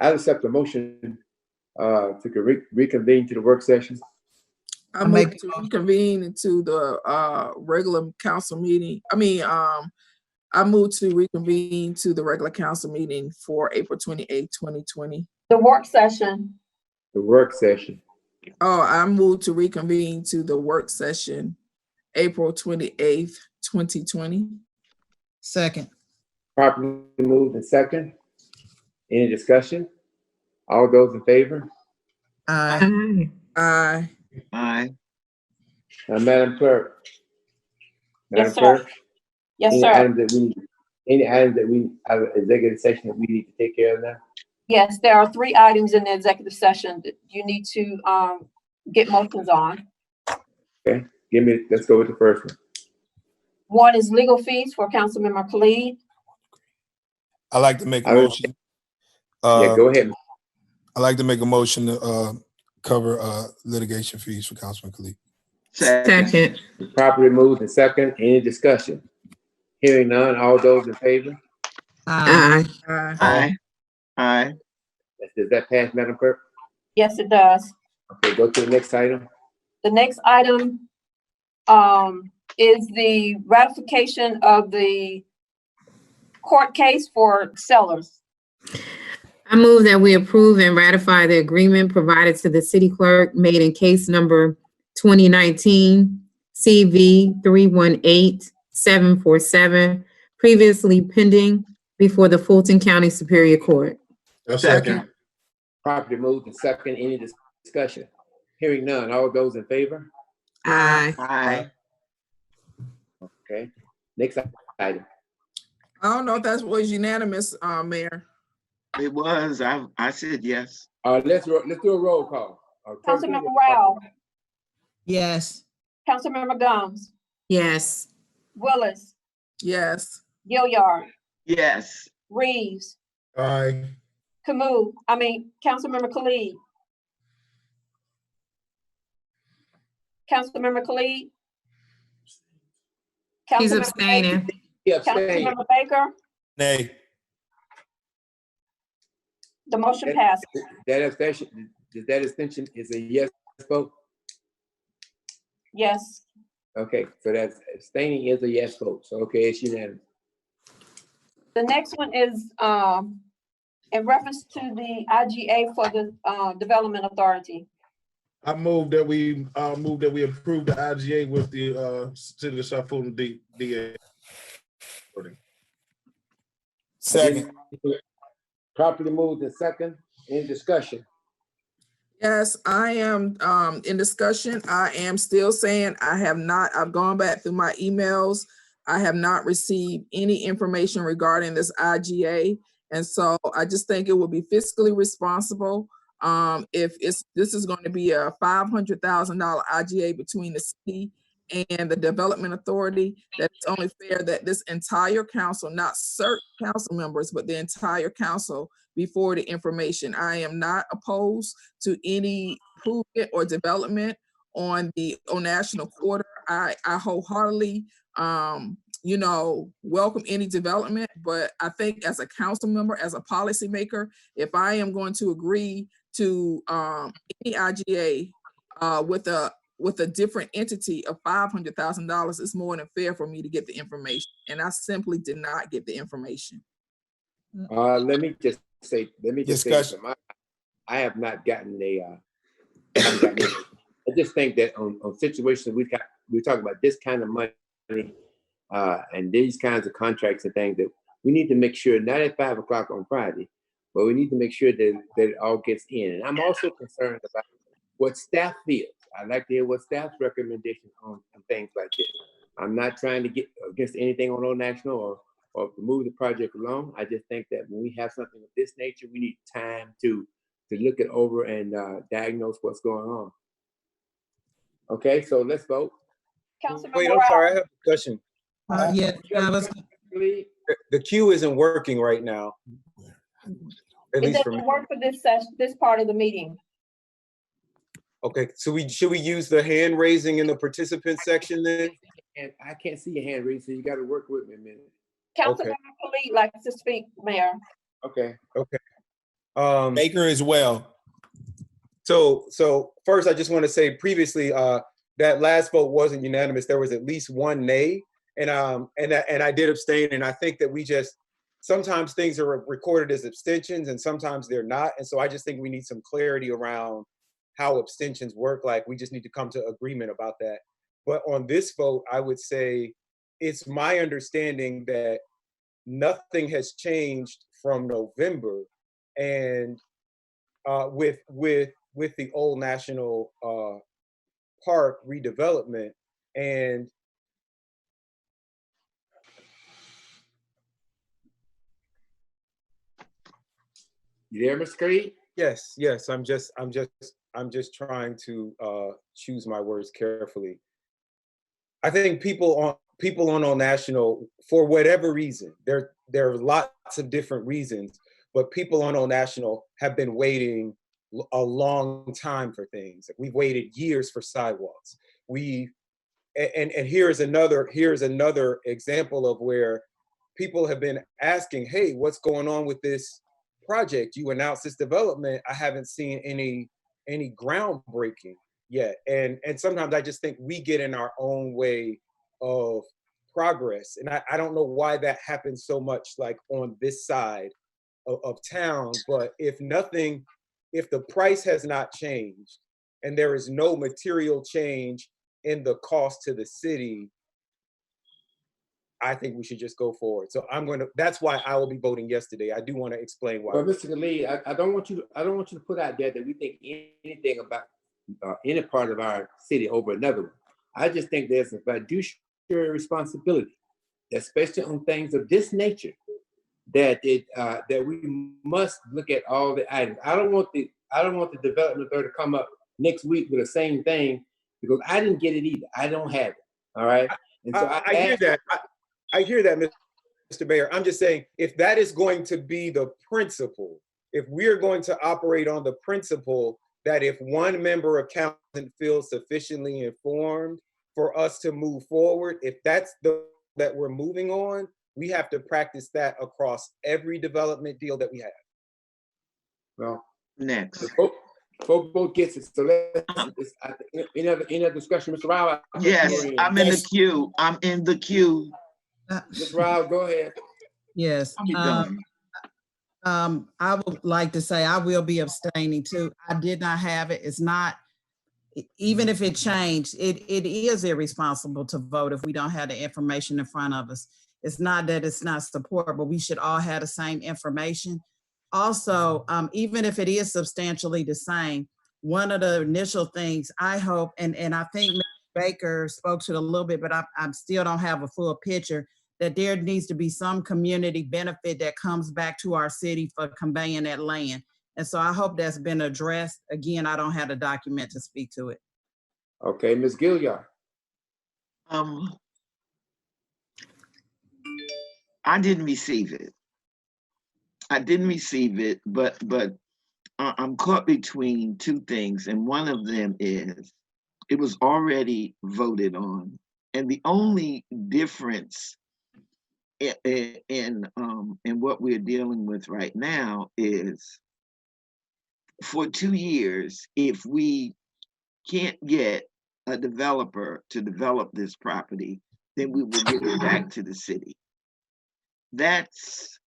I accept the motion to reconvene to the work session. I move to reconvene into the regular council meeting. I move to reconvene to the regular council meeting for April 28th, 2020. The work session. The work session. Oh, I move to reconvene to the work session, April 28th, 2020. Second. Properly moved and second. Any discussion? All those in favor? Aye. Aye. Aye. Madam Clerk. Madam Yes, sir. Clerk. Yes, Any sir. items that we have an executive session that we need to take care of now? Yes, there are 3 items in the executive session that you need to get motions on. Okay, let's go with the first one. One is legal fees for Councilmember Khalid. I'd like to make a motion. Yeah, go ahead. I'd like to make a motion to cover litigation fees for Councilman Khalid. Second. Properly moved and second. Any discussion? Hearing none. All those in favor? Aye. Aye. Aye. Aye. Does that pass, Madam Clerk? Yes, it does. Okay, go to the next item. The next item is the ratification of the court case for sellers. I move that we approve and ratify the agreement provided to the city clerk made in case number 2019 CV 318747, previously pending before the Fulton County Superior Court. Second. Properly moved and second. Any discussion? Hearing none. All those in favor? Aye. Aye. Okay. Next item. I don't know if that was unanimous, Mayor. It was. I said yes. Let's do a roll call. Councilmember Rao, Yes. Councilmember Gomes, Yes. Willis, Yes. Gilliard, Yes. Reeves, Aye. Councilmember Khalid. Councilmember Khalid. He's Councilmember abstaining. Yeah, abstain. Councilmember Baker, Nay. the motion passed. That abstention is a yes vote. Yes. Okay, so that's abstaining is a yes vote. So okay, it's unanimous. The next one is in reference to the IGA for the Development Authority. I move that we approve the IGA with the City of South Fulton DA. Second. Properly moved and second. Any discussion? Yes, I am in discussion. I am still saying I've gone back through my emails. I have not received any information regarding this IGA. And so I just think it would be fiscally responsible if this is going to be a $500,000 IGA between the city and the Development Authority, that it's only fair that this entire council, not certain council members, but the entire council be forwarded information. I am not opposed to any improvement or development on National Quarter. I wholeheartedly welcome any development, but I think as a council member, as a policymaker, if I am going to agree to any IGA with a different entity of $500,000, it's more than fair for me to get the information, and I simply did not get the information. Let me just say Discussion. something. I have not gotten I just think that on situations we're talking about this kind of money and these kinds of contracts and things, that we need to make sure, not at 5 o'clock on Friday, but we need to make sure that it all gets in. And I'm also concerned about what staff feels. I'd like to hear what staff's recommendations on things like this. I'm not trying to get against anything on Old National or to move the project along. I just think that when we have something of this nature, we need time to look it over and diagnose what's going on. Okay, so let's vote. Wait, I'm sorry, I have a question. Yeah. The queue isn't working right now. At It least for me. doesn't work for this session, this part of the meeting. Okay, so should we use the hand raising in the participant section then? And I can't see your hand raised, so you got to work with me a minute. Councilmember Khalid likes to speak, Mayor. Okay. Okay. Baker as well. So first, I just want to say previously, that last vote wasn't unanimous. There was at least one nay, and I did abstain. And I think that sometimes things are recorded as abstentions and sometimes they're not. And so I just think we need some clarity around how abstentions work. Like, we just need to come to agreement about that. But on this vote, I would say it's my understanding that nothing has changed from November, and with the Old National Park redevelopment. And You there, Mr. Creed? yes, I'm just trying to choose my words carefully. I think people on Old National, for whatever reason, there are lots of different reasons, but people on Old National have been waiting a long time for things. We've waited years for sidewalks. And here's another example of where people have been asking, hey, what's going on with this project? You announced this development. I haven't seen any groundbreaking yet. And sometimes I just think we get in our own way of progress. And I don't know why that happens so much, like on this side of town. But if the price has not changed and there is no material change in the cost to the city, I think we should just go forward. So that's why I will be voting yes today. I do want to explain why. Well, Mr. Khalid, I don't want you to put out there that we think anything about any part of our city over another one. I just think there's a fiduciary responsibility, especially on things of this nature, that we must look at all the items. I don't want the development authority to come up next week with the same thing, because I didn't get it either. I don't have it. All right. And so I hear that. I hear that, Mr. Mayor. I'm just saying, if that is going to be the principle, if we're going to operate on the principle that if one member of council doesn't feel sufficiently informed for us to move forward, if that's that we're moving on, we have to practice that across every development deal that we have. Well, Next. Vote gets it. So let's any other discussion, Mr. Rao? Yes, I'm in the queue. I'm in the queue. Mr. Rao, go ahead. Yes. Keep going. I would like to say I will be abstaining too. I did not have it. It's not, even if it changed, it is irresponsible to vote if we don't have the information in front of us. It's not that it's not support, but we should all have the same information. Also, even if it is substantially the same, one of the initial things I hope, and I think Mr. Baker spoke to it a little bit, but I still don't have a full picture, that there needs to be some community benefit that comes back to our city for conveying that land. And so I hope that's been addressed. Again, I don't have the document to speak to it. Okay, Ms. Gilliard. I didn't receive it. But I'm caught between two things, and one of them is it was already voted on, and the only difference in what we're dealing with right now is for 2 years, if we can't get a developer to develop this property, then we will give it back to the city. That's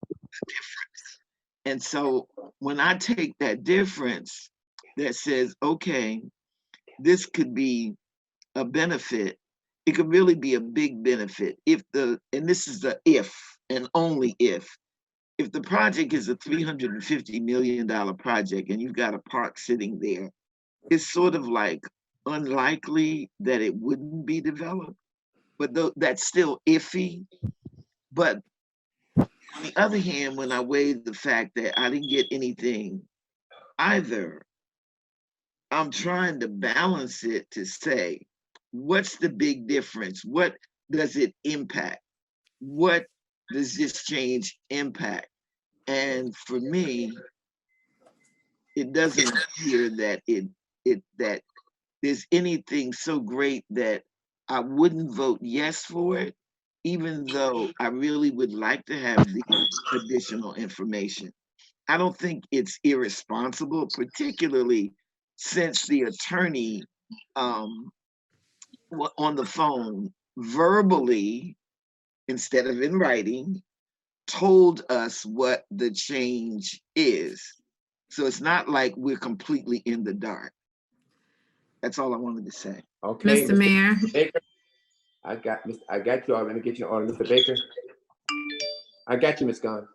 the difference. And so when I take that difference that says, okay, this could be a benefit, it could really be a big benefit and this is the if and only if the project is a $350 million project and you've got a park sitting there, it's sort of like unlikely that it wouldn't be developed, but that's still iffy. But on the other hand, when I weigh the fact that I didn't get anything either, I'm trying to balance it to say, what's the big difference? What does it impact? What does this change impact? And for me, it doesn't appear that that there's anything so great that I wouldn't vote yes for it, even though I really would like to have the additional information. I don't think it's irresponsible, particularly since the attorney on the phone verbally, instead of in writing, told us what the change is. So it's not like we're completely in the dark. That's all I wanted to say. Okay, Mr. Mayor. Baker. I got you all. Let me get you in order, Mr. Baker. I got you, Ms. Gahn.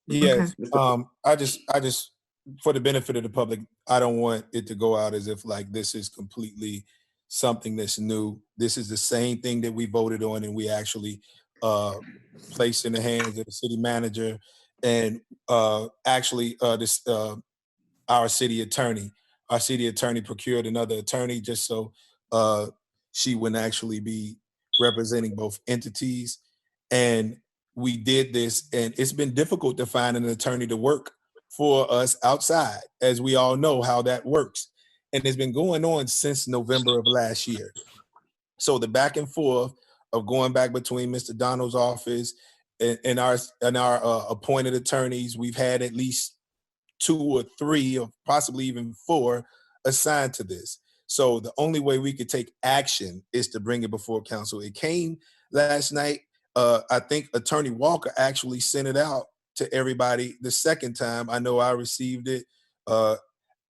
Yes, Mr. I just, for the benefit of the public, I don't want it to go out as if like this is completely something that's new. This is the same thing that we voted on and we actually placed in the hands of the city manager and actually our city attorney. Our city attorney procured another attorney just so she wouldn't actually be representing both entities. And we did this, and it's been difficult to find an attorney to work for us outside, as we all know how that works. And it's been going on since November of last year. So the back and forth of going back between Mr. Donald's office and our appointed attorneys, we've had at least 2 or 3 or possibly even 4 assigned to this. So the only way we could take action is to bring it before council. It came last night. I think Attorney Walker actually sent it out to everybody the second time. I know I received it. But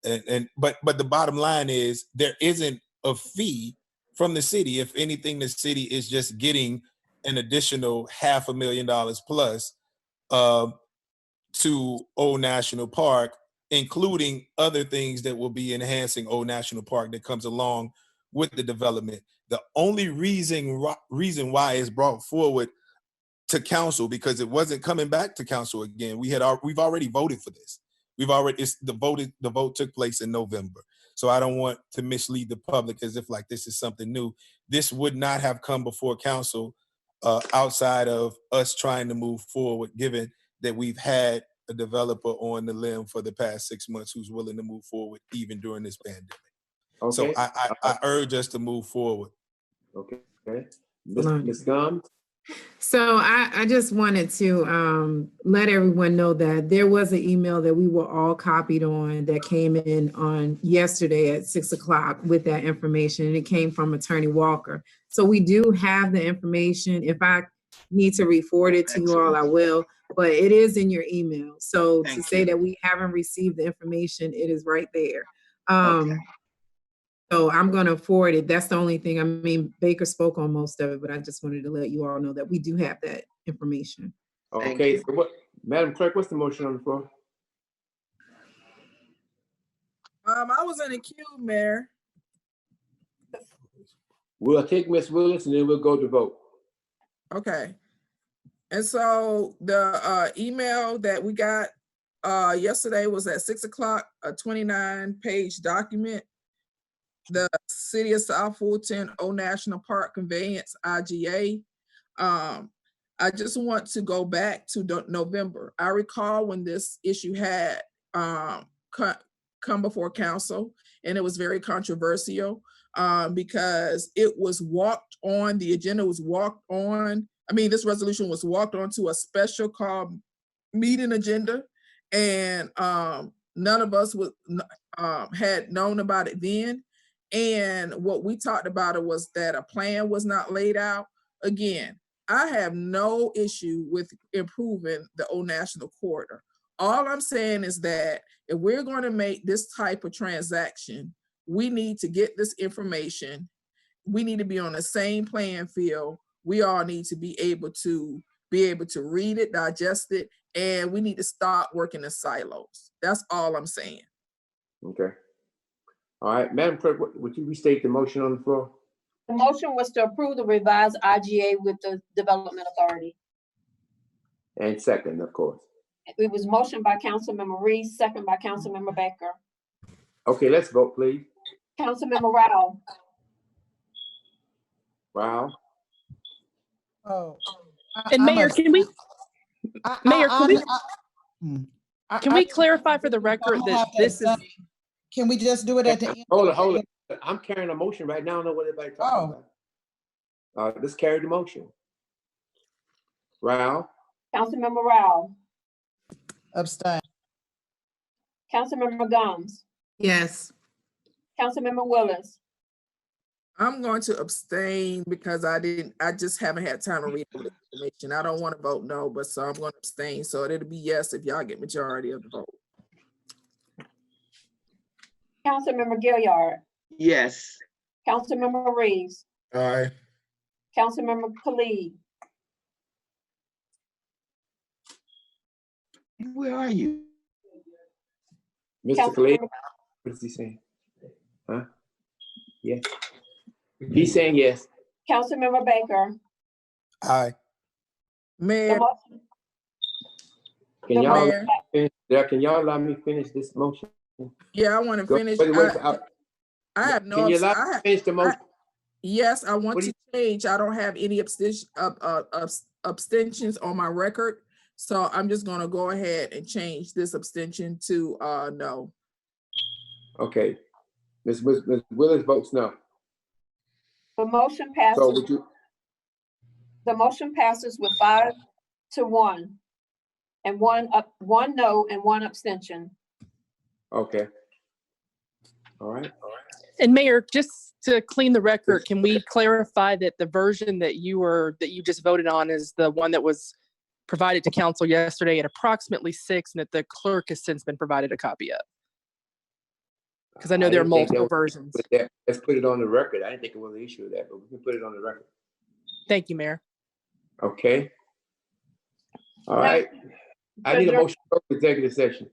the bottom line is there isn't a fee from the city. If anything, the city is just getting an additional $500,000 plus to Old National Park, including other things that will be enhancing Old National Park that comes along with the development. The only reason why it's brought forward to council, because it wasn't coming back to council again. We've already voted for this. The vote took place in November. So I don't want to mislead the public as if like this is something new. This would not have come before council outside of us trying to move forward, given that we've had a developer on the limb for the past 6 months who's willing to move forward even during this pandemic. Okay. So I urge us to move forward. Okay. Ms. Gahn? So I just wanted to let everyone know that there was an email that we were all copied on that came in on yesterday at 6 o'clock with that information, and it came from Attorney Walker. So we do have the information. If I need to re-forward it to you all, I will, but it is in your email. So to say that we haven't received the information, it is right there. So I'm going to forward it. That's the only thing. I mean, Baker spoke on most of it, but I just wanted to let you all know that we do have that information. Okay, so Madam Clerk, what's the motion on the floor? I was in the queue, Mayor. We'll take Ms. Willis and then we'll go to vote. Okay. And so the email that we got yesterday was at 6 o'clock, a 29-page document. The City of South Fulton Old National Park Conveyance, IGA. I just want to go back to November. I recall when this issue had come before council, and it was very controversial because it was walked on, the agenda was walked on. I mean, this resolution was walked onto a special called meeting agenda, and none of us had known about it then. And what we talked about it was that a plan was not laid out. Again, I have no issue with improving the Old National Corridor. All I'm saying is that if we're going to make this type of transaction, we need to get this information. We need to be on the same playing field. We all need to be able to read it, digest it, and we need to start working in silos. That's all I'm saying. Okay. All right, Madam Clerk, would you restate the motion on the floor? The motion was to approve the revised IGA with the Development Authority. And second, of course. It was motion by Councilmember Reese, second by Councilmember Baker. Okay, let's vote, please. Councilmember Rao. Wow. Oh. And Mayor, can we clarify for the record that this is? Can we just do it at the end? Hold on. I'm carrying a motion right now. I don't know what everybody's talking about. Let's carry the motion. Rao. Councilmember Rao. Abstain. Councilmember Gomes, Yes. Councilmember Willis, I'm going to abstain because I just haven't had time to read all the information. I don't want to vote no, but so I'm going to abstain. So it'll be yes if y'all get majority of the vote. Councilmember Gilliard, Yes. Councilmember Reeves, Aye. Councilmember Khalid, Where are you? Mr. Khalid, Councilmember, what is he saying? Huh? Yes. He's saying yes. Councilmember Baker. Aye. The Mayor, motion, Can The y'all Mayor. finish? Can y'all allow me to finish this motion? Yeah, I want to Go- finish. wait, I have no. Can you abs- allow I me to have, finish the motion? yes, I want What do to change. I don't have any abstentions on my record. So I'm just gonna go ahead and change this abstention to no. Okay. Ms. Willis votes no. the motion So passes, would you, the motion passes with 5-1 and one no and one abstention. okay. All right. And Mayor, just to clean the record, can we clarify that the version that you just voted on is the one that was provided to council yesterday at approximately 6 and that the clerk has since been provided a copy of? Because I know there are didn't think multiple that was- versions. but let's put it on the record. I didn't think it was an issue of that, but we can put it on the record. Thank you, Mayor. Okay. All right. I need a motion for executive session.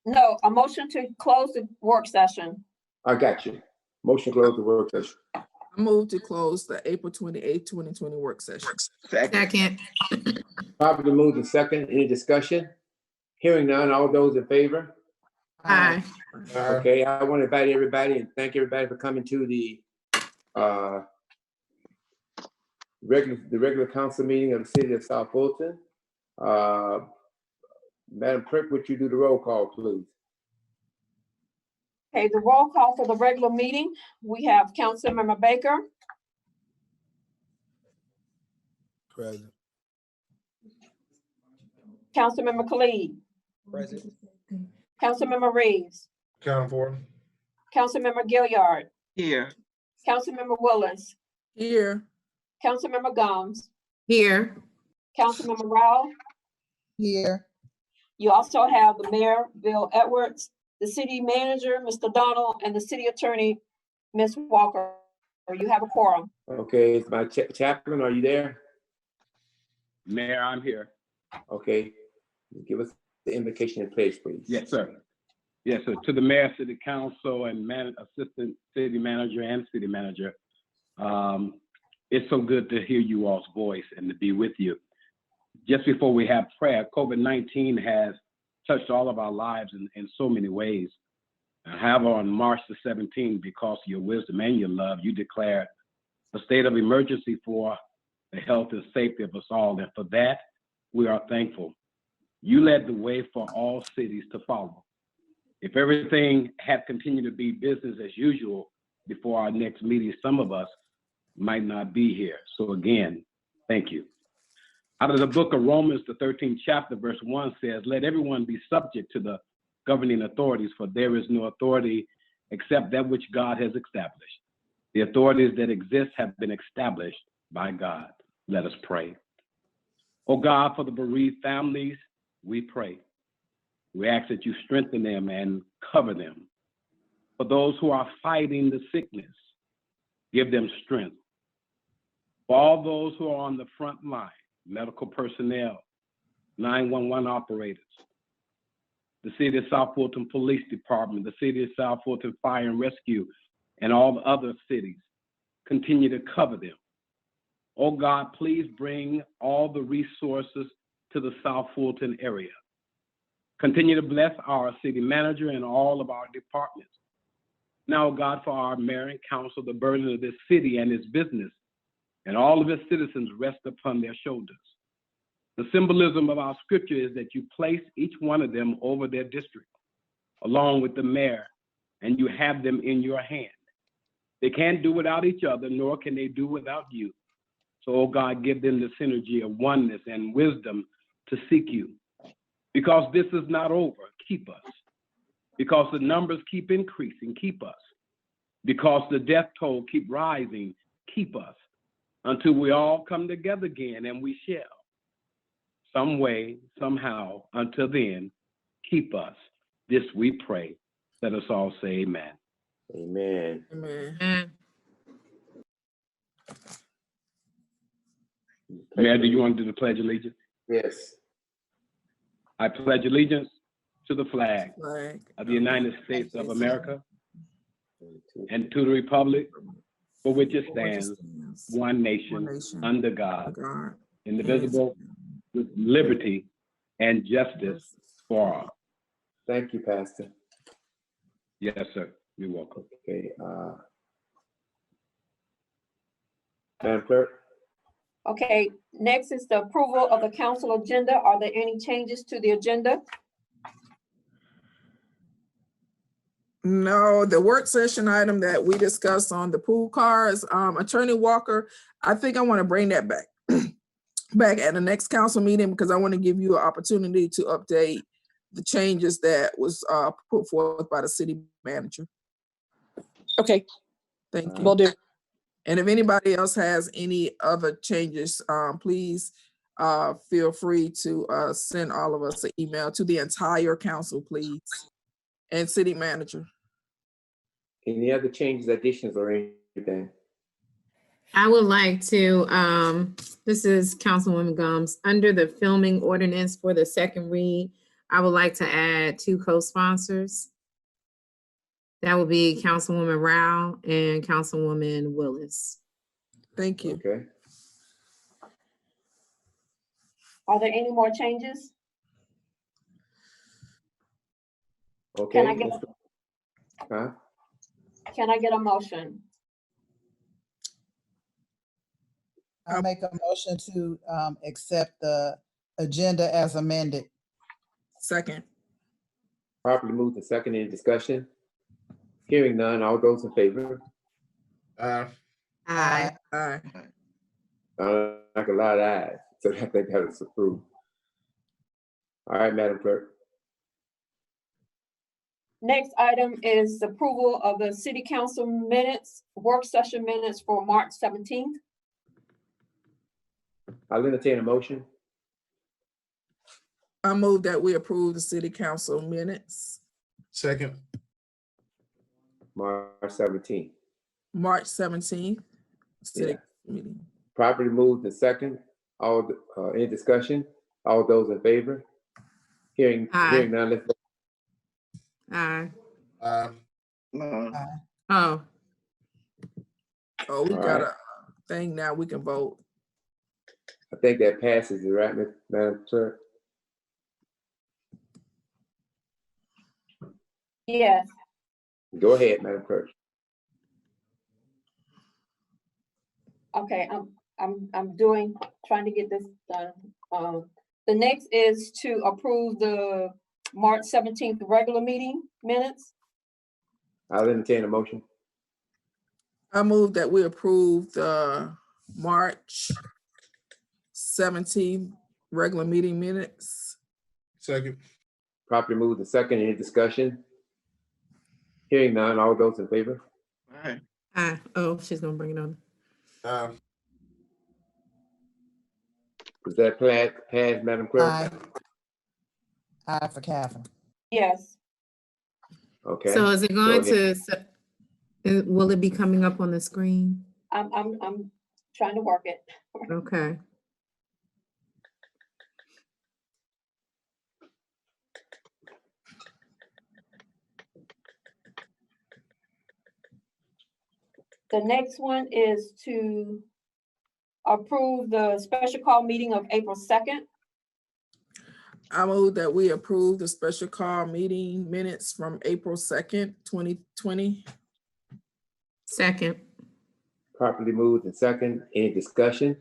No, a motion to close the work session. I got you. Motion to close the work session. I move to close the April 28th, 2020 work session. Second. Second. Properly moved in second. Any discussion? Hearing none. All those in favor? Aye. Aye. Okay, I want to invite everybody and thank everybody for coming to the regular council meeting of the city of South Fulton. Madam Clerk, would you do the roll call, please? Okay, the roll call for the regular meeting, we have Councilmember Baker, Present. Councilmember Khalid, Present. Councilmember Reeves, Count for. Councilmember Gilliard, Here. Councilmember Willis, Here. Councilmember Gomes, Here. Councilmember Rao. Here. You also have the mayor, Bill Edwards, the city manager, Mr. Donald, and the city attorney, Ms. Walker. You have a quorum. Okay, it's my chaplain, are you there? Mayor, I'm here. Okay, give us the invocation and pledge, please. Yes, sir. Yes, sir. To the mayor, city council, and assistant city manager and city manager, it's so good to hear you all's voice and to be with you. Just before we have prayer, COVID-19 has touched all of our lives in so many ways. However, on March the 17th, because of your wisdom and your love, you declared a state of emergency for the health and safety of us all. And for that, we are thankful. You led the way for all cities to follow. If everything had continued to be business as usual before our next meeting, some of us might not be here. So again, thank you. Out of the book of Romans, the 13th chapter, verse 1 says, let everyone be subject to the governing authorities, for there is no authority except that which God has established. The authorities that exist have been established by God. Let us pray. Oh God, for the bereaved families, we pray. We ask that you strengthen them and cover them. For those who are fighting the sickness, give them strength. For all those who are on the front line, medical personnel, 911 operators, the City of South Fulton Police Department, the City of South Fulton Fire and Rescue, and all the other cities, continue to cover them. Oh God, please bring all the resources to the South Fulton area. Continue to bless our city manager and all of our departments. Now, God, for our mayor and council, the burden of this city and its business and all of its citizens rest upon their shoulders. The symbolism of our scripture is that you place each one of them over their district, along with the mayor, and you have them in your hand. They can't do without each other, nor can they do without you. So, oh God, give them the synergy of oneness and wisdom to seek you. Because this is not over, keep us. because the numbers keep increasing, keep us. Because the death toll keep rising, keep us. Until we all come together again, and we shall. Some way, somehow, until then, keep us. This we pray. Let us all say amen. Amen. Amen. Mayor, do you want to do the Pledge of Allegiance? Yes. I pledge allegiance to the flag Flag of the United States of America and to the republic for which it stands, one nation, under God, God. indivisible, with liberty and justice for all. Thank you, Pastor. Yes, sir. You're welcome. Okay. Madam Clerk? Okay, next is the approval of the council agenda. Are there any changes to the agenda? No, the work session item that we discussed on the pool cars, Attorney Walker, I think I want to bring that back, back at the next council meeting, because I want to give you an opportunity to update the changes that was put forth by the city manager. Okay, Thank you. will do. And if anybody else has any other changes, please feel free to send all of us an email to the entire council, please, and city manager. Any other changes, additions, or anything? I would like to, this is Councilwoman Gomes, under the filming ordinance for the second read, I would like to add 2 co-sponsors. That would be Councilwoman Rao and Councilwoman Willis. Thank you. Okay. Are there any more changes? Okay. Can I get, Huh? can I get a motion? I make a motion to accept the agenda as amended. Second. Properly moved and second, in discussion. Hearing none, all those in favor? Aye. Aye. Like a lot of ayes, so I think that is approved. All right, Madam Clerk. Next item is approval of the city council minutes, work session minutes for March 17th. I'll entertain a motion. I move that we approve the city council minutes, Second. March 17th. March 17th. City Yeah. meeting. Properly moved and second. All in discussion. All those in favor? Hearing none. Let's vote. Aye. Oh, Oh, we All got right. a thing now. We can vote. I think that passes, right, Madam Clerk? Yes. Go ahead, Madam Clerk. Okay, I'm trying to get this done. The next is to approve the March 17th regular meeting minutes. I'll entertain a motion. I move that we approve the March 17th regular meeting minutes. Second. Properly moved and second, any discussion? Hearing none, all those in favor? Aye. Aye. Oh, she's gonna bring it on. Is that pass, Madam Clerk? aye. Aye for Catherine. Yes. Okay. So is it Go going ahead. to, will it be coming up on the screen? I'm trying to work it. Okay. The next one is to approve the special call meeting of April 2nd. I move that we approve the special call meeting minutes from April 2nd, 2020. Second. Properly moved and second, any discussion?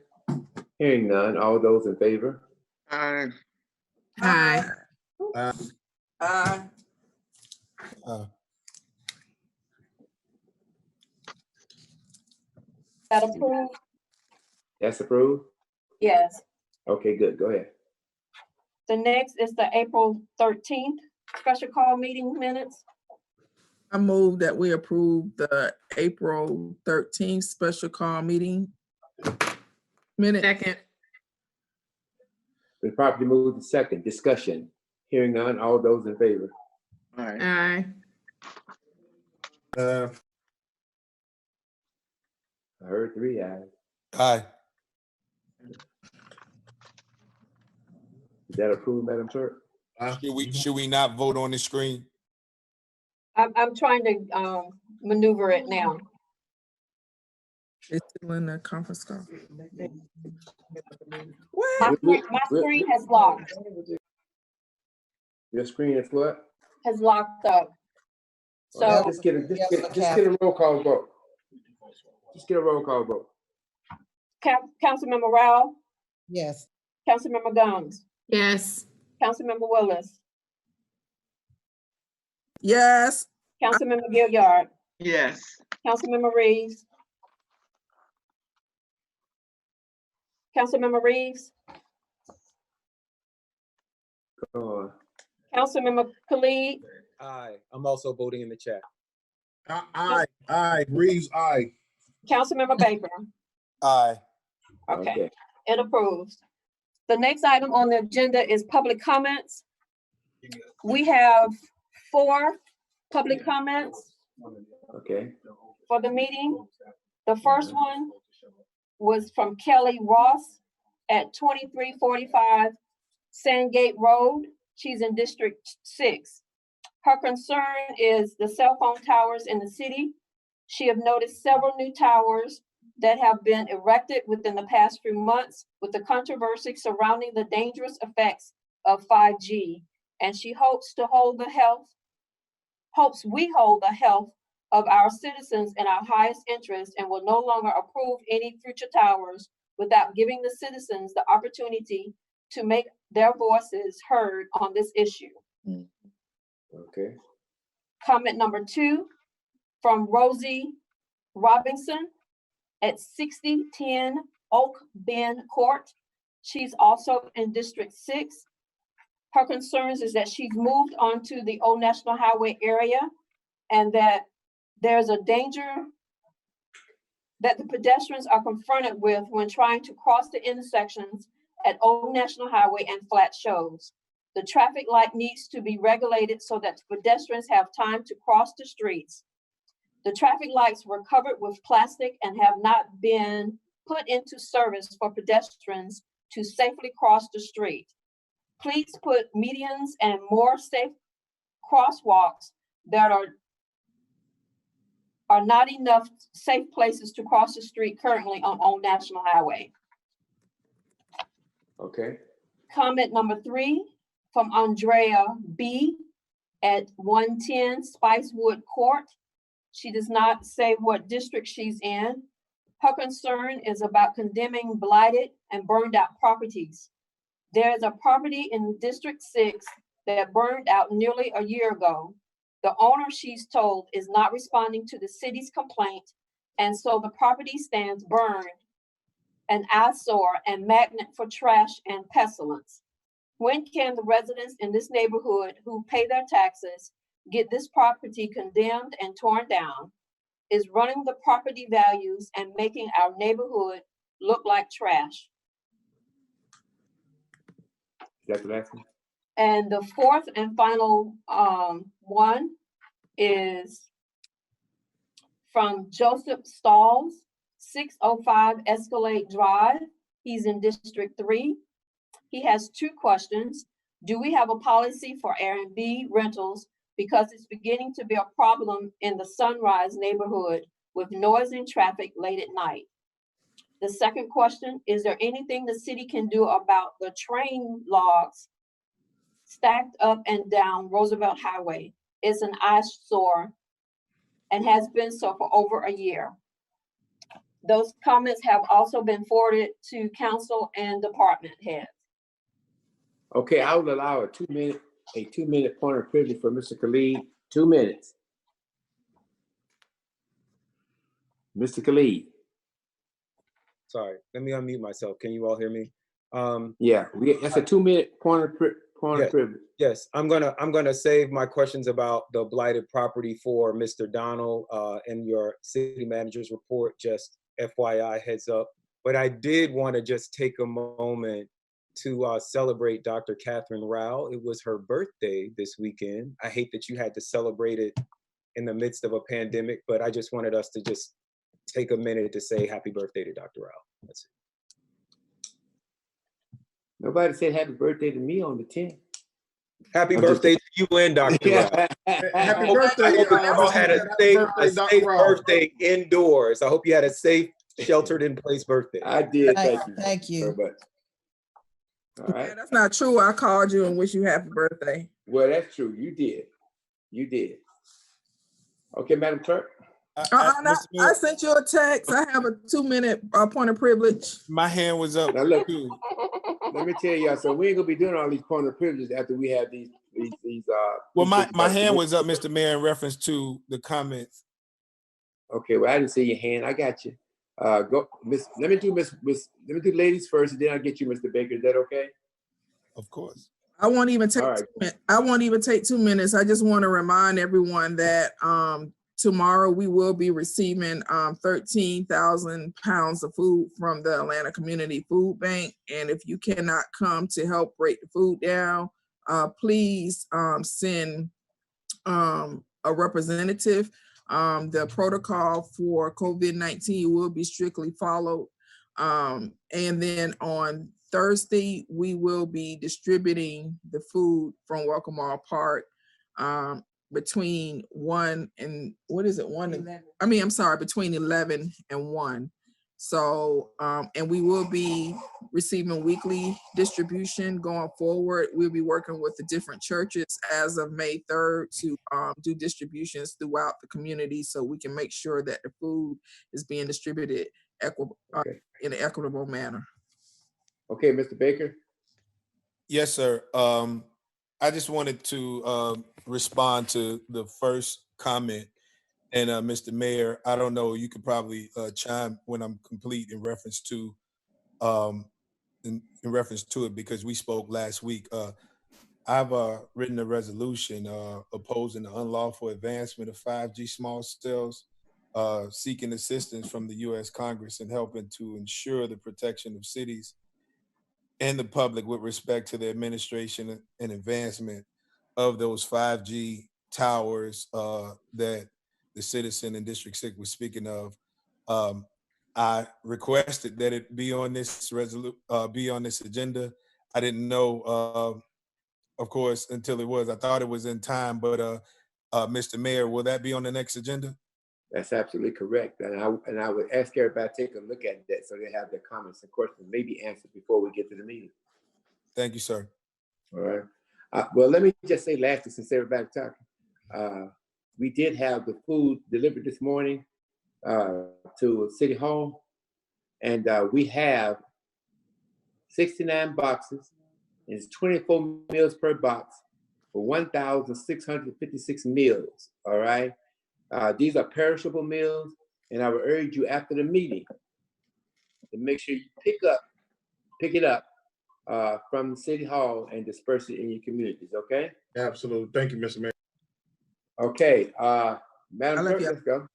Hearing none, all those in favor? Aye. Aye. Aye. That approved? That's approved? Yes. Okay, good, go ahead. The next is the April 13th special call meeting minutes. I move that we approve the April 13th special call meeting minute. Second. Been properly moved to second. Discussion. Hearing none. All those in favor? All right. Aye. I heard 3 ayes. Aye. Is that approved, Madam Clerk? Should we not vote on the screen? I'm trying to maneuver it now. It's still in the conference call. My screen has locked, Your screen is what? has locked up. So Just get a roll call vote. Just get a roll call vote. Councilmember Rao, Yes. Councilmember Gumbs, Yes. Councilmember Willis, Yes. Councilmember Gilliard, Yes. Councilmember Reeves. Councilmember Reeves, Come on. Councilmember Khalid, Aye. I'm also voting in the chat. Aye. Reeves, aye. Councilmember Baker. Aye. Okay, it approves. The next item on the agenda is public comments. We have 4 public comments Okay. for the meeting. The first one was from Kelly Ross at 2345 Sandgate Road. She's in District 6. Her concern is the cell phone towers in the city. She have noticed several new towers that have been erected within the past few months with the controversy surrounding the dangerous effects of 5G. And she hopes we hold the health of our citizens in our highest interest and will no longer approve any future towers without giving the citizens the opportunity to make their voices heard on this issue. Okay. Comment number 2 from Rosie Robinson at 6010 Oak Bend Court. She's also in District 6. Her concerns is that she's moved onto the Old National Highway area and that there's a danger that the pedestrians are confronted with when trying to cross the intersections at Old National Highway and flat shows. The traffic light needs to be regulated so that pedestrians have time to cross the streets. The traffic lights were covered with plastic and have not been put into service for pedestrians to safely cross the street. Please put medians and more safe crosswalks that are not enough safe places to cross the street currently on Old National Highway. Okay. Comment number 3 from Andrea B at 110 Spicewood Court. She does not say what district she's in. Her concern is about condemning blighted and burned out properties. There is a property in District 6 that burned out nearly a year ago. The owner, she's told, is not responding to the city's complaint, and so the property stands burned, an eyesore and magnet for trash and pestilence. When can the residents in this neighborhood who pay their taxes get this property condemned and torn down? Is running the property values and making our neighborhood look like trash. That's the last one. And the fourth and final one is from Joseph Stalls, 605 Escalade Drive. He's in District 3. He has 2 questions. Do we have a policy for Airbnb rentals? Because it's beginning to be a problem in the Sunrise neighborhood with noise and traffic late at night. The second question, is there anything the city can do about the train logs stacked up and down Roosevelt Highway? It's an eyesore and has been so for over a year. Those comments have also been forwarded to council and department heads. Okay, I will allow a 2-minute point of privilege for Mr. Khalid. 2 minutes. Mr. Khalid. Sorry, let me unmute myself. Can you all hear me? Yeah, that's a 2-minute point Point of privilege. Yes, I'm gonna save my questions about the blighted property for Mr. Donald in your city manager's report, just FYI heads up. But I did want to just take a moment to celebrate Dr. Catherine Rao. It was her birthday this weekend. I hate that you had to celebrate it in the midst of a pandemic, but I just wanted us to just take a minute to say happy birthday to Dr. Rao. That's it. Nobody said happy birthday to me on the 10th. Happy birthday to you and Dr. Rao. Happy birthday. You had a safe birthday indoors. I hope you had a safe, sheltered in place birthday. I did. Thank you. Thank you. So much. All right. Yeah, that's not true. I called you and wish you happy birthday. Well, that's true. You did. You did. Okay, Madam Clerk. I sent you a text. I have a 2-minute point of privilege. My hand was up. Now look, too. let me tell y'all. So we ain't gonna be doing all these point of privileges after we have these. Well, my hand was up, Mr. Mayor, in reference to the comments. Okay. Well, I didn't see your hand. I got you. Go, Miss. Let me do ladies first, and then I'll get you, Mr. Baker. Is that okay? Of course. I won't even take. All right. I won't even take 2 minutes. I just want to remind everyone that tomorrow we will be receiving 13,000 pounds of food from the Atlanta Community Food Bank. And if you cannot come to help break the food down, please send a representative. The protocol for COVID-19 will be strictly followed. And then on Thursday, we will be distributing the food from Welcome All Park between 1 and, between 11 and 1. So, and we will be receiving weekly distribution going forward. We'll be working with the different churches as of May 3rd to do distributions throughout the community so we can make sure that the food is being distributed in an equitable manner. Okay, Mr. Baker. Yes, sir. I just wanted to respond to the first comment. And Mr. Mayor, I don't know, you could probably chime when I'm complete in reference to it because we spoke last week. I've written a resolution opposing the unlawful advancement of 5G small cells, seeking assistance from the U.S. Congress and helping to ensure the protection of cities and the public with respect to the administration and advancement of those 5G towers that the citizen in District 6 was speaking of. I requested that it be on this agenda. I didn't know, of course, until it was. I thought it was in time, but Mr. Mayor, will that be on the next agenda? That's absolutely correct. And I would ask everybody to take a look at that so they have their comments and questions maybe answered before we get to the meeting. Thank you, sir. All right. Well, let me just say lastly, since everybody's talking, we did have the food delivered this morning to City Hall, and we have 69 boxes, and it's 24 meals per box for 1,656 meals. All right. These are perishable meals, and I would urge you after the meeting to make sure you pick it up from City Hall and disperse it in your communities, okay? Absolutely. Thank you, Mr. Mayor. Okay, Madam Clerk, let's go.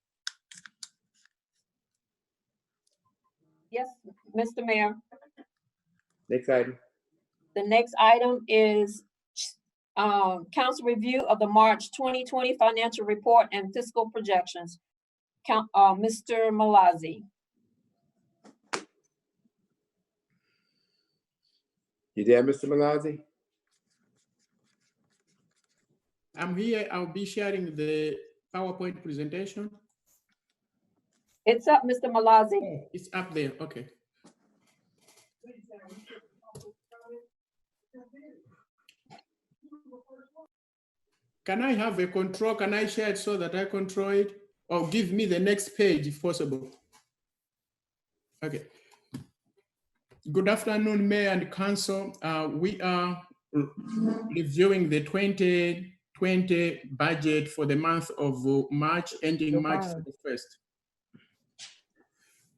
Yes, Mr. Mayor. Next item. The next item is council review of the March 2020 financial report and fiscal projections. Mr. Malazzi. You there, Mr. Malazzi? I'm here. I'll be sharing the PowerPoint presentation. It's up, Mr. Malazzi. Oh, it's up there. Okay. Can I have a control? Can I share it so that I control it? Or give me the next page if possible. Okay. Good afternoon, Mayor and Council. We are reviewing the 2020 budget for the month of March, ending March 31st.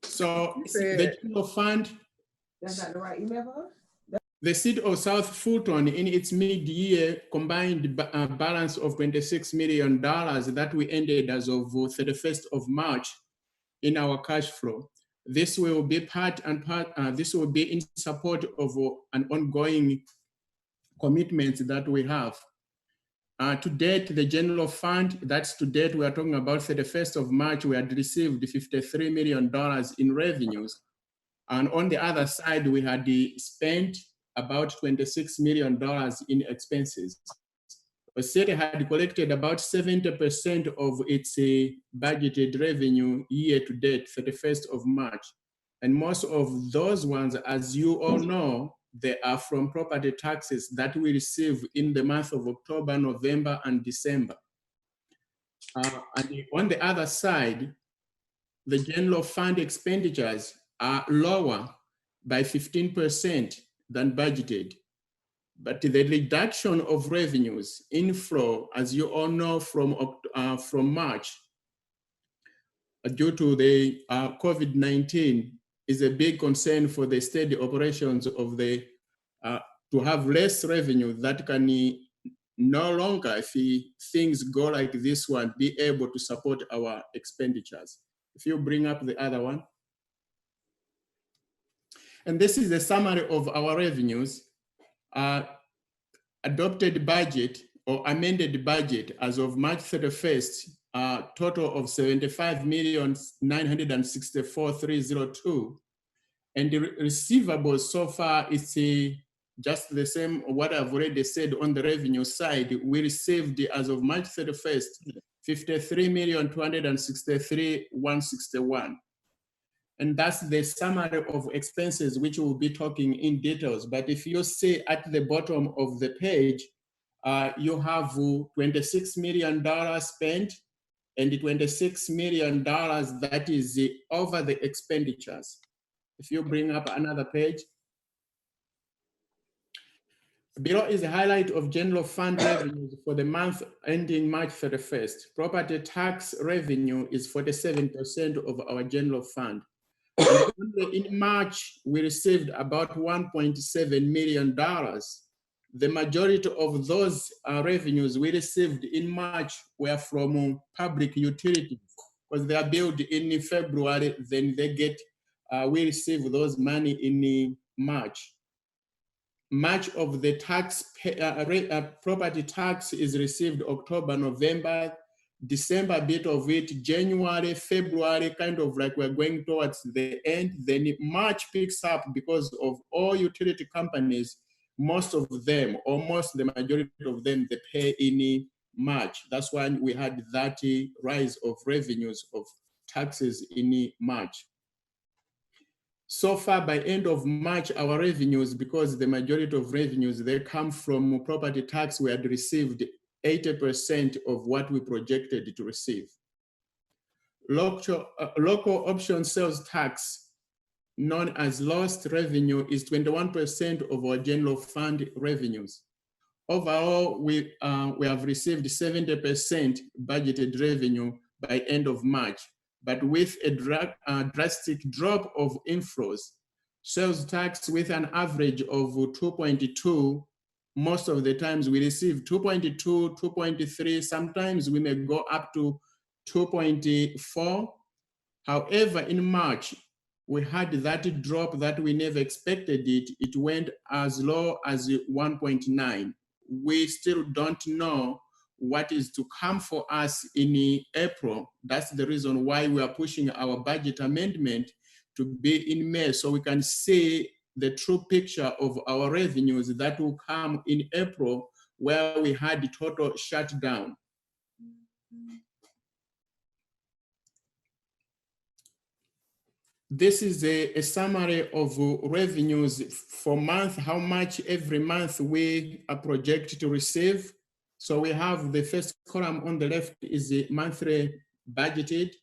So the general fund. That's not the right email for us? The city of South Fulton in its mid-year combined balance of $26 million that we ended as of 31st of March in our cash flow. This will be this will be in support of an ongoing commitment that we have. To date, the general fund, that's to date, we are talking about 31st of March, we had received $53 million in revenues. And on the other side, we had spent about $26 million in expenses. The city had collected about 70% of its budgeted revenue year to date, 31st of March. And most of those ones, as you all know, they are from property taxes that we receive in the month of October, November, and December. And on the other side, the general fund expenditures are lower by 15% than budgeted. But the reduction of revenues inflow, as you all know, from March, due to the COVID-19, is a big concern for the steady operations of the, to have less revenue that can no longer, if things go like this one, be able to support our expenditures. If you bring up the other one. And this is a summary of our revenues. Adopted budget or amended budget as of March 31st, total of $75,964,302. And the receivables so far is just the same what I've already said on the revenue side. We received as of March 31st, $53,263,161. And that's the summary of expenses, which we'll be talking in details. But if you see at the bottom of the page, you have $26 million spent and $26 million that is over the expenditures. If you bring up another page. Below is a highlight of general fund revenues for the month ending March 31st. Property tax revenue is 47% of our general fund. In March, we received about $1.7 million. The majority of those revenues we received in March were from public utilities, because they are billed in February, then they get, we receive those money in March. Much of the tax, property tax is received October, November, December, a bit of it, January, February, kind of like we're going towards the end. Then March picks up because of all utility companies, most of them, almost the majority of them, they pay in March. That's why we had that rise of revenues of taxes in March. So far, by end of March, our revenues, because the majority of revenues, they come from property tax, we had received 80% of what we projected to receive. Local option sales tax, known as lost revenue, is 21% of our general fund revenues. Overall, we have received 70% budgeted revenue by end of March, but with a drastic drop of inflows. Sales tax with an average of 2.2, most of the times we receive 2.2, 2.3, sometimes we may go up to 2.4. However, in March, we had that drop that we never expected it. It went as low as 1.9. We still don't know what is to come for us in April. That's the reason why we are pushing our budget amendment to be in May, so we can see the true picture of our revenues that will come in April, where we had the total shutdown. This is a summary of revenues for month, how much every month we are projected to receive. So we have the first column on the left is the monthly budgeted.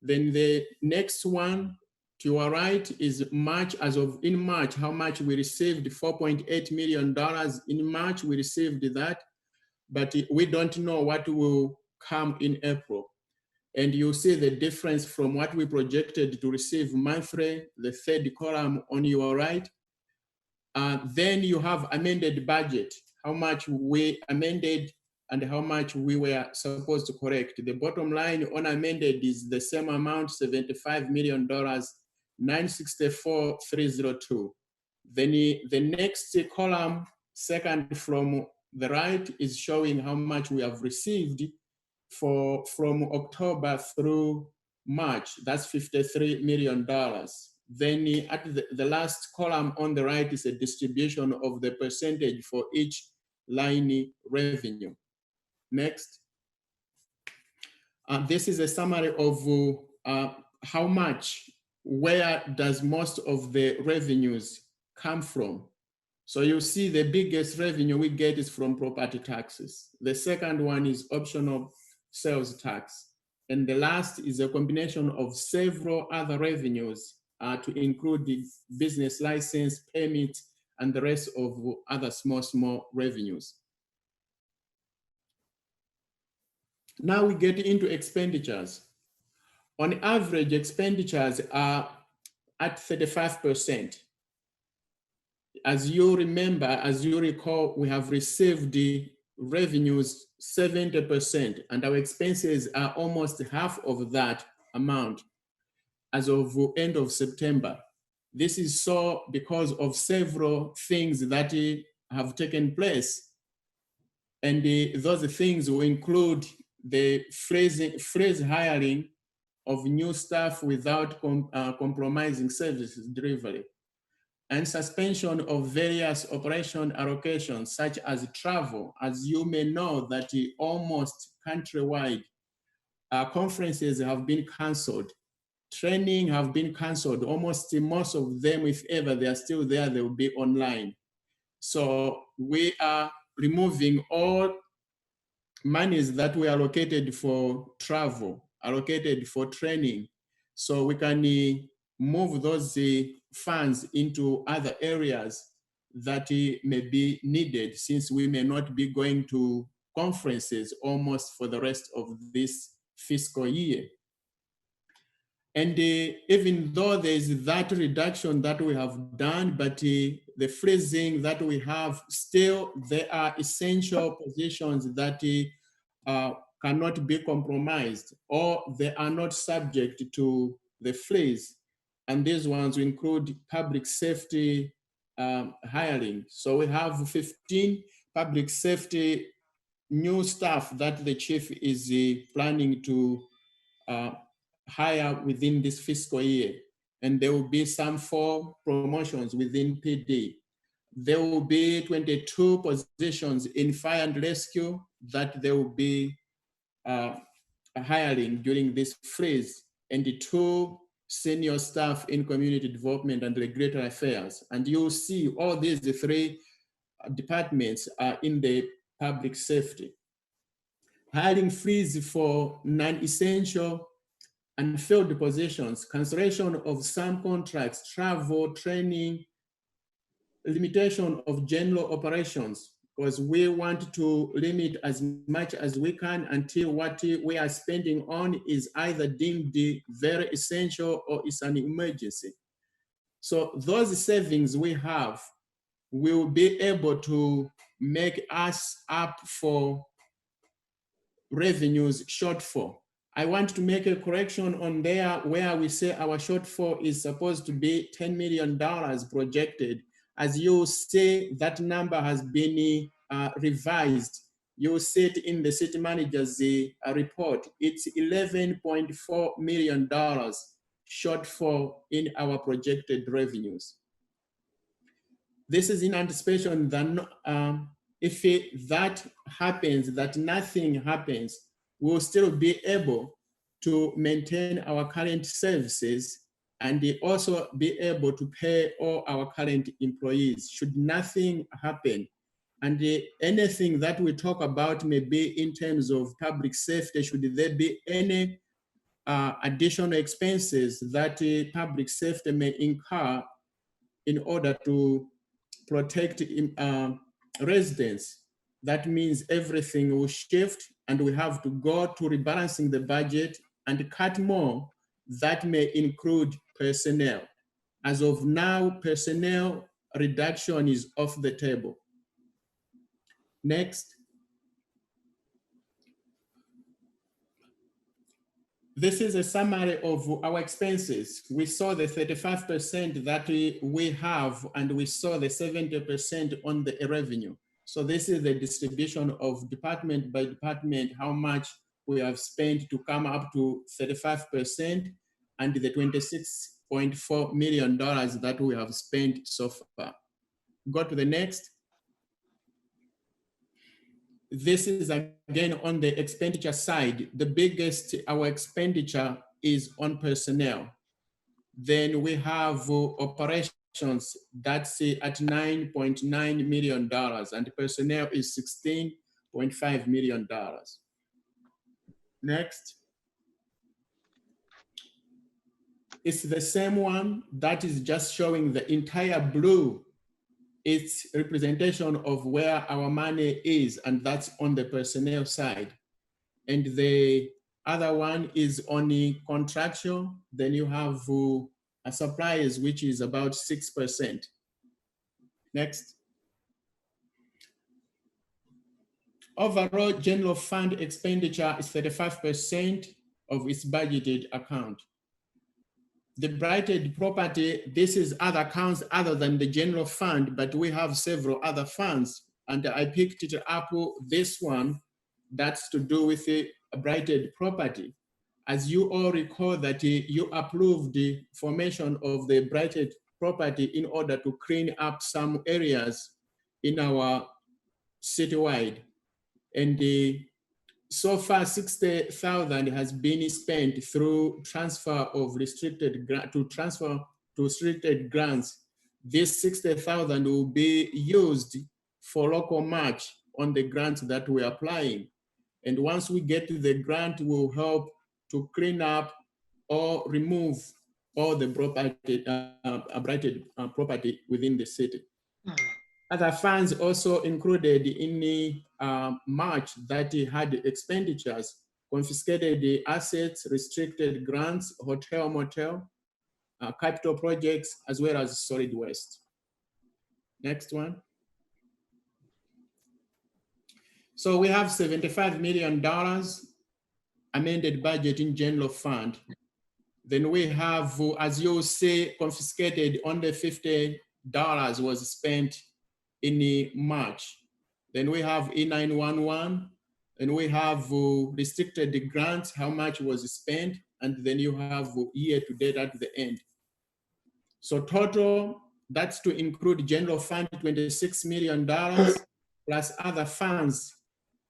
Then the next one to our right is March, as of in March, how much we received, $4.8 million in March, we received that, but we don't know what will come in April. And you see the difference from what we projected to receive monthly, the third column on your right. Then you have amended budget, how much we amended and how much we were supposed to correct. The bottom line on amended is the same amount, $75 million, 964,302. Then the next column, second from the right, is showing how much we have received from October through March. That's $53 million. Then at the last column on the right is a distribution of the percentage for each line revenue. Next. This is a summary of how much, where does most of the revenues come from. So you see the biggest revenue we get is from property taxes. The second one is optional sales tax. And the last is a combination of several other revenues to include the business license, permit, and the rest of other small revenues. Now we get into expenditures. On average, expenditures are at 35%. As you remember, as you recall, we have received the revenues 70%, and our expenses are almost half of that amount as of end of September. This is so because of several things that have taken place. And those things will include the freeze hiring of new staff without compromising services delivery, and suspension of various operation allocations such as travel. As you may know, that almost countrywide conferences have been canceled, training have been canceled, almost most of them, if ever they are still there, they will be online. So we are removing all monies that were allocated for travel, allocated for training, so we can move those funds into other areas that may be needed, since we may not be going to conferences almost for the rest of this fiscal year. And even though there is that reduction that we have done, but the freezing that we have, still there are essential positions that cannot be compromised, or they are not subject to the freeze. And these ones include public safety hiring. So we have 15 public safety new staff that the chief is planning to hire within this fiscal year. And there will be some 4 promotions within PD. There will be 22 positions in fire and rescue that they will be hiring during this freeze, and the 2 senior staff in community development and regulatory affairs. And you'll see all these 3 departments are in the public safety. Hiring freeze for non-essential and filled positions, cancellation of some contracts, travel, training, limitation of general operations, because we want to limit as much as we can until what we are spending on is either deemed very essential or is an emergency. So those savings we have will be able to make us up for revenues shortfall. I want to make a correction on there where we say our shortfall is supposed to be $10 million projected. As you say, that number has been revised. You see it in the city manager's report. It's $11.4 million shortfall in our projected revenues. This is in anticipation that if that happens, that nothing happens, we'll still be able to maintain our current services and also be able to pay all our current employees should nothing happen. And anything that we talk about may be in terms of public safety, should there be any additional expenses that public safety may incur in order to protect residents. That means everything will shift and we have to go to rebalancing the budget and cut more. That may include personnel. As of now, personnel reduction is off the table. Next. This is a summary of our expenses. We saw the 35% that we have, and we saw the 70% on the revenue. So this is the distribution of department by department, how much we have spent to come up to 35%, and the $26.4 million that we have spent so far. Go to the next. This is again on the expenditure side. The biggest, our expenditure is on personnel. Then we have operations, that's at $9.9 million, and personnel is $16.5 million. Next. It's the same one that is just showing the entire blue. It's representation of where our money is, and that's on the personnel side. And the other one is on the contractual. Then you have suppliers, which is about 6%. Next. Overall general fund expenditure is 35% of its budgeted account. The blighted property, this is other accounts other than the general fund, but we have several other funds. And I picked it up, this one, that's to do with the blighted property. As you all recall that you approved the formation of the blighted property in order to clean up some areas in our citywide. And so far, 60,000 has been spent through transfer of restricted grants. This 60,000 will be used for local match on the grant that we're applying. And once we get to the grant, will help to clean up or remove all the blighted property within the city. Other funds also included in the March that had expenditures, confiscated the assets, restricted grants, hotel, motel, capital projects, as well as solid waste. Next one. So we have $75 million amended budget in general fund. Then we have, as you say, confiscated only $50 was spent in March. Then we have E911, and we have restricted grants, how much was spent, and then you have year to date at the end. So total, that's to include general fund, $26 million, plus other funds.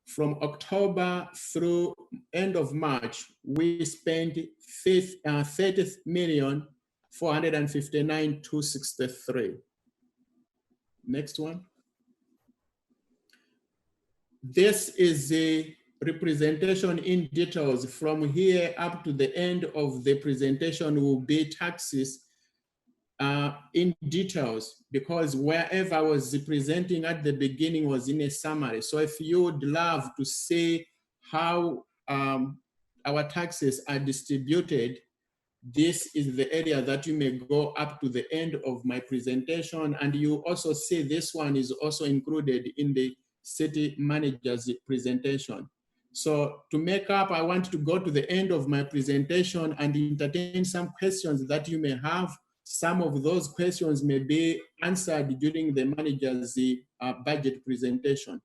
From October through end of March, we spent $30,459,263. Next one. This is the representation in details. From here up to the end of the presentation will be taxes in details, because wherever I was presenting at the beginning was in a summary. So if you would love to see how our taxes are distributed, this is the area that you may go up to the end of my presentation. And you also see this one is also included in the city manager's presentation. So to make up, I want to go to the end of my presentation and entertain some questions that you may have. Some of those questions may be answered during the manager's budget presentation.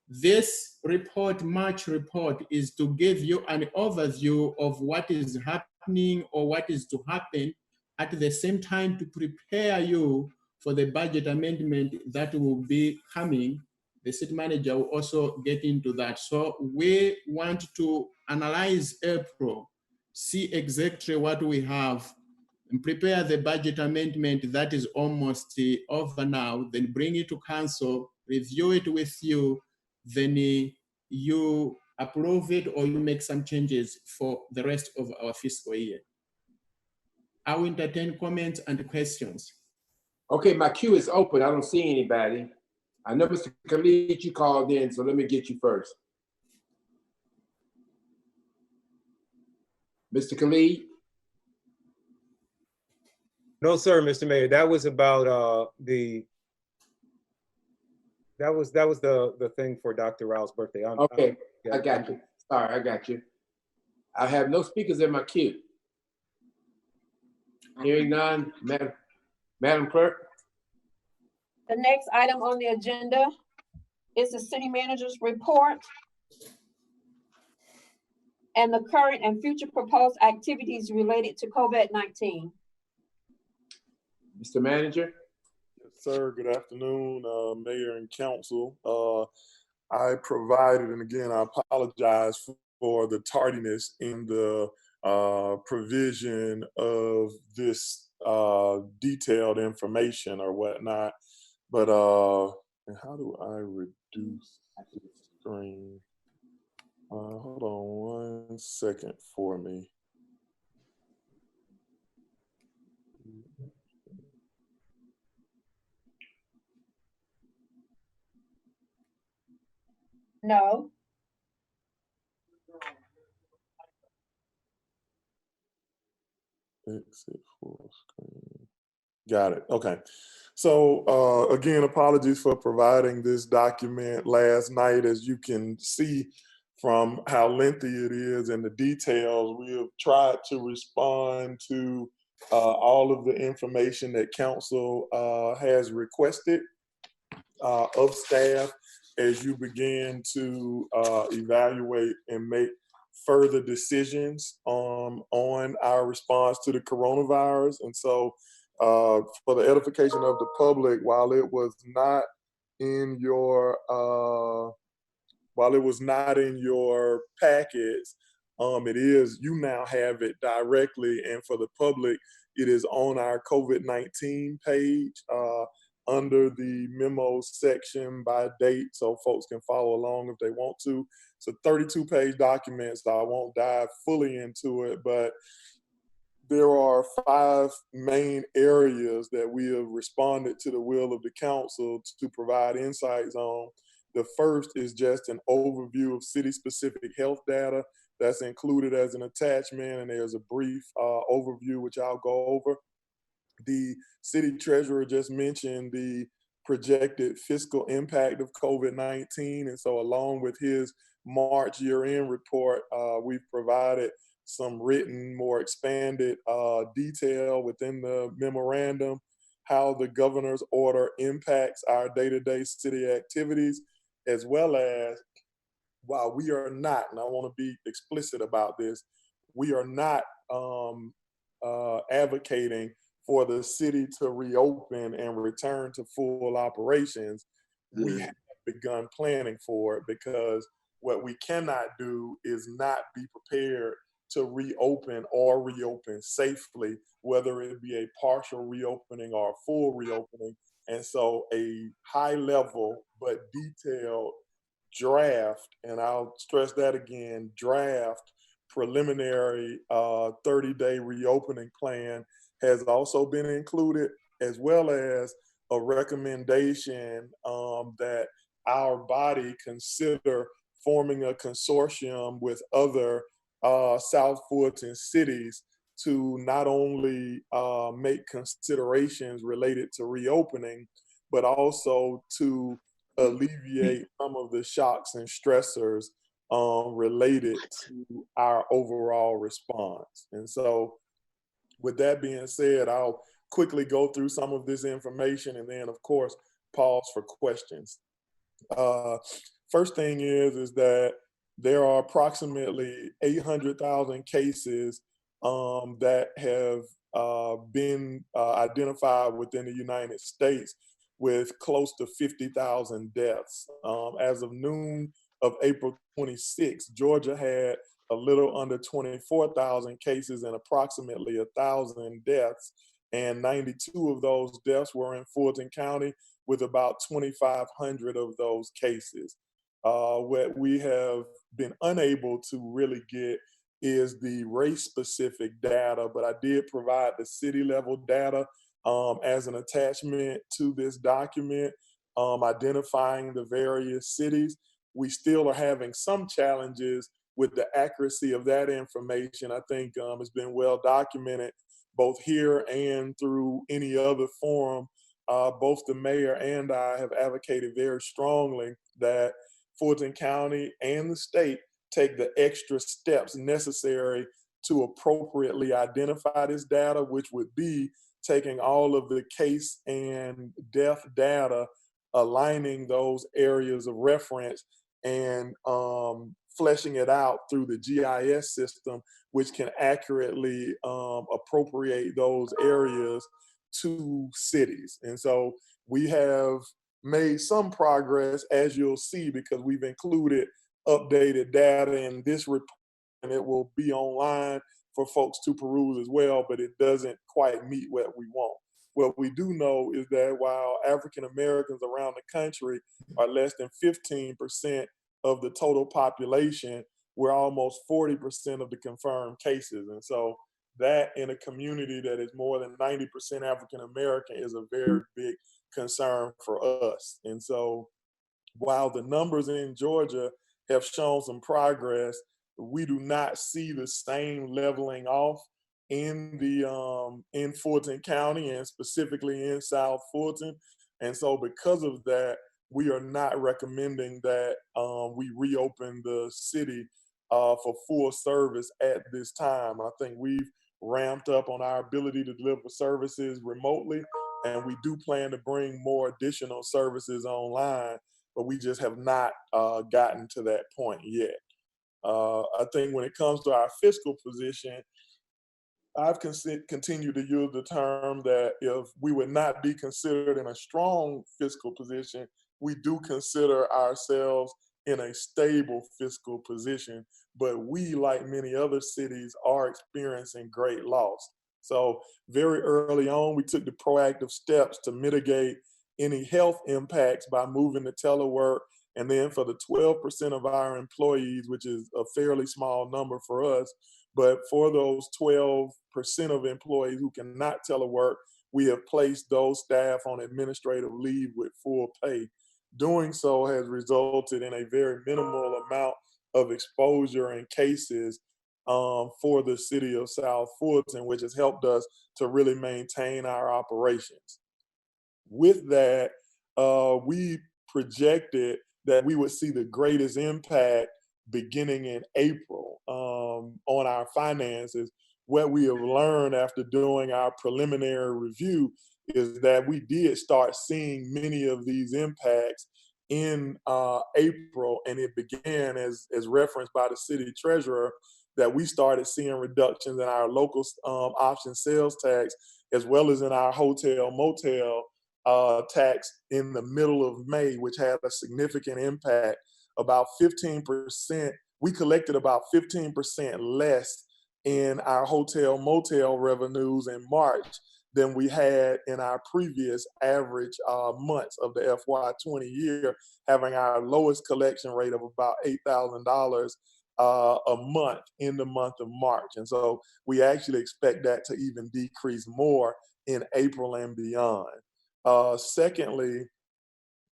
This report, March report, is to give you an overview of what is happening or what is to happen, at the same time to prepare you for the budget amendment that will be coming. The city manager will also get into that. So we want to analyze April, see exactly what we have, and prepare the budget amendment that is almost over now, then bring it to council, review it with you, then you approve it or you make some changes for the rest of our fiscal year. I will entertain comments and questions. Okay, my queue is open. I don't see anybody. I know Mr. Khalid, you called in, so let me get you first. Mr. Khalid? No, sir, Mr. Mayor. That was about the That was the thing for Dr. Rao's birthday. Okay, yeah, I got you. Sorry, I got you. I have no speakers in my queue. Hearing none, Madam Clerk. The next item on the agenda is the city manager's report and the current and future proposed activities related to COVID-19. Mr. Manager. Yes, sir. Good afternoon, Mayor and Council. I provided, and again, I apologize for the tardiness in the provision of this detailed information or whatnot. But and how do I reduce the screen? Hold on 1 second for me. No. Exit full screen. Got it. Okay. So again, apologies for providing this document last night. As you can see from how lengthy it is and the details, we have tried to respond to all of the information that council has requested of staff as you begin to evaluate and make further decisions on our response to the coronavirus. And so for the edification of the public, while it was not in your packets, it is, you now have it directly, and for the public, it is on our COVID-19 page under the memo section by date, so folks can follow along if they want to. It's a 32-page document, so I won't dive fully into it, but there are 5 main areas that we have responded to the will of the council to provide insights on. The first is just an overview of city-specific health data that's included as an attachment, and there's a brief overview which I'll go over. The city treasurer just mentioned the projected fiscal impact of COVID-19, and so along with his March year-end report, we've provided some written, more expanded detail within the memorandum, how the governor's order impacts our day-to-day city activities, as well as, while we are not, and I want to be explicit about this, we are not advocating for the city to reopen and return to full operations. We have begun planning for it, because what we cannot do is not be prepared to reopen or reopen safely, whether it be a partial reopening or a full reopening. And so a high level but detailed draft, and I'll stress that again, draft preliminary 30-day reopening plan has also been included, as well as a recommendation that our body consider forming a consortium with other South Fulton cities to not only make considerations related to reopening, but also to alleviate some of the shocks and stressors related to our overall response. And so with that being said, I'll quickly go through some of this information and then, of course, pause for questions. First thing is that there are approximately 800,000 cases that have been identified within the United States, with close to 50,000 deaths. As of noon of April 26, Georgia had a little under 24,000 cases and approximately 1,000 deaths, and 92 of those deaths were in Fulton County, with about 2,500 of those cases. What we have been unable to really get is the race-specific data, but I did provide the city-level data as an attachment to this document, identifying the various cities. We still are having some challenges with the accuracy of that information. I think it's been well documented both here and through any other forum both the mayor and I have advocated very strongly that Fulton County and the state take the extra steps necessary to appropriately identify this data, which would be taking all of the case and death data, aligning those areas of reference, and fleshing it out through the GIS system, which can accurately appropriate those areas to cities. And so we have made some progress, as you'll see, because we've included updated data in this report, and it will be online for folks to peruse as well, but it doesn't quite meet what we want. What we do know is that while African Americans around the country are less than 15% of the total population, we're almost 40% of the confirmed cases. And so that in a community that is more than 90% African American is a very big concern for us. And so while the numbers in Georgia have shown some progress, we do not see the same leveling off in the in Fulton County and specifically in South Fulton. And so because of that, we are not recommending that we reopen the city for full service at this time. I think we've ramped up on our ability to deliver services remotely, and we do plan to bring more additional services online, but we just have not gotten to that point yet. I think when it comes to our fiscal position, I've continued to use the term that if we would not be considered in a strong fiscal position, we do consider ourselves in a stable fiscal position. But we, like many other cities, are experiencing great loss. So very early on, we took the proactive steps to mitigate any health impacts by moving to telework. And then for the 12% of our employees, which is a fairly small number for us, but for those 12% of employees who cannot telework, we have placed those staff on administrative leave with full pay. Doing so has resulted in a very minimal amount of exposure and cases for the city of South Fulton, which has helped us to really maintain our operations. With that, we projected that we would see the greatest impact beginning in April on our finances. What we have learned after doing our preliminary review is that we did start seeing many of these impacts in April, and it began as referenced by the city treasurer, that we started seeing reductions in our local option sales tax, as well as in our hotel motel tax in the middle of May, which had a significant impact. About 15%, we collected about 15% less in our hotel motel revenues in March than we had in our previous average months of the FY20 year, having our lowest collection rate of about $8,000 a month in the month of March. And so we actually expect that to even decrease more in April and beyond. Secondly,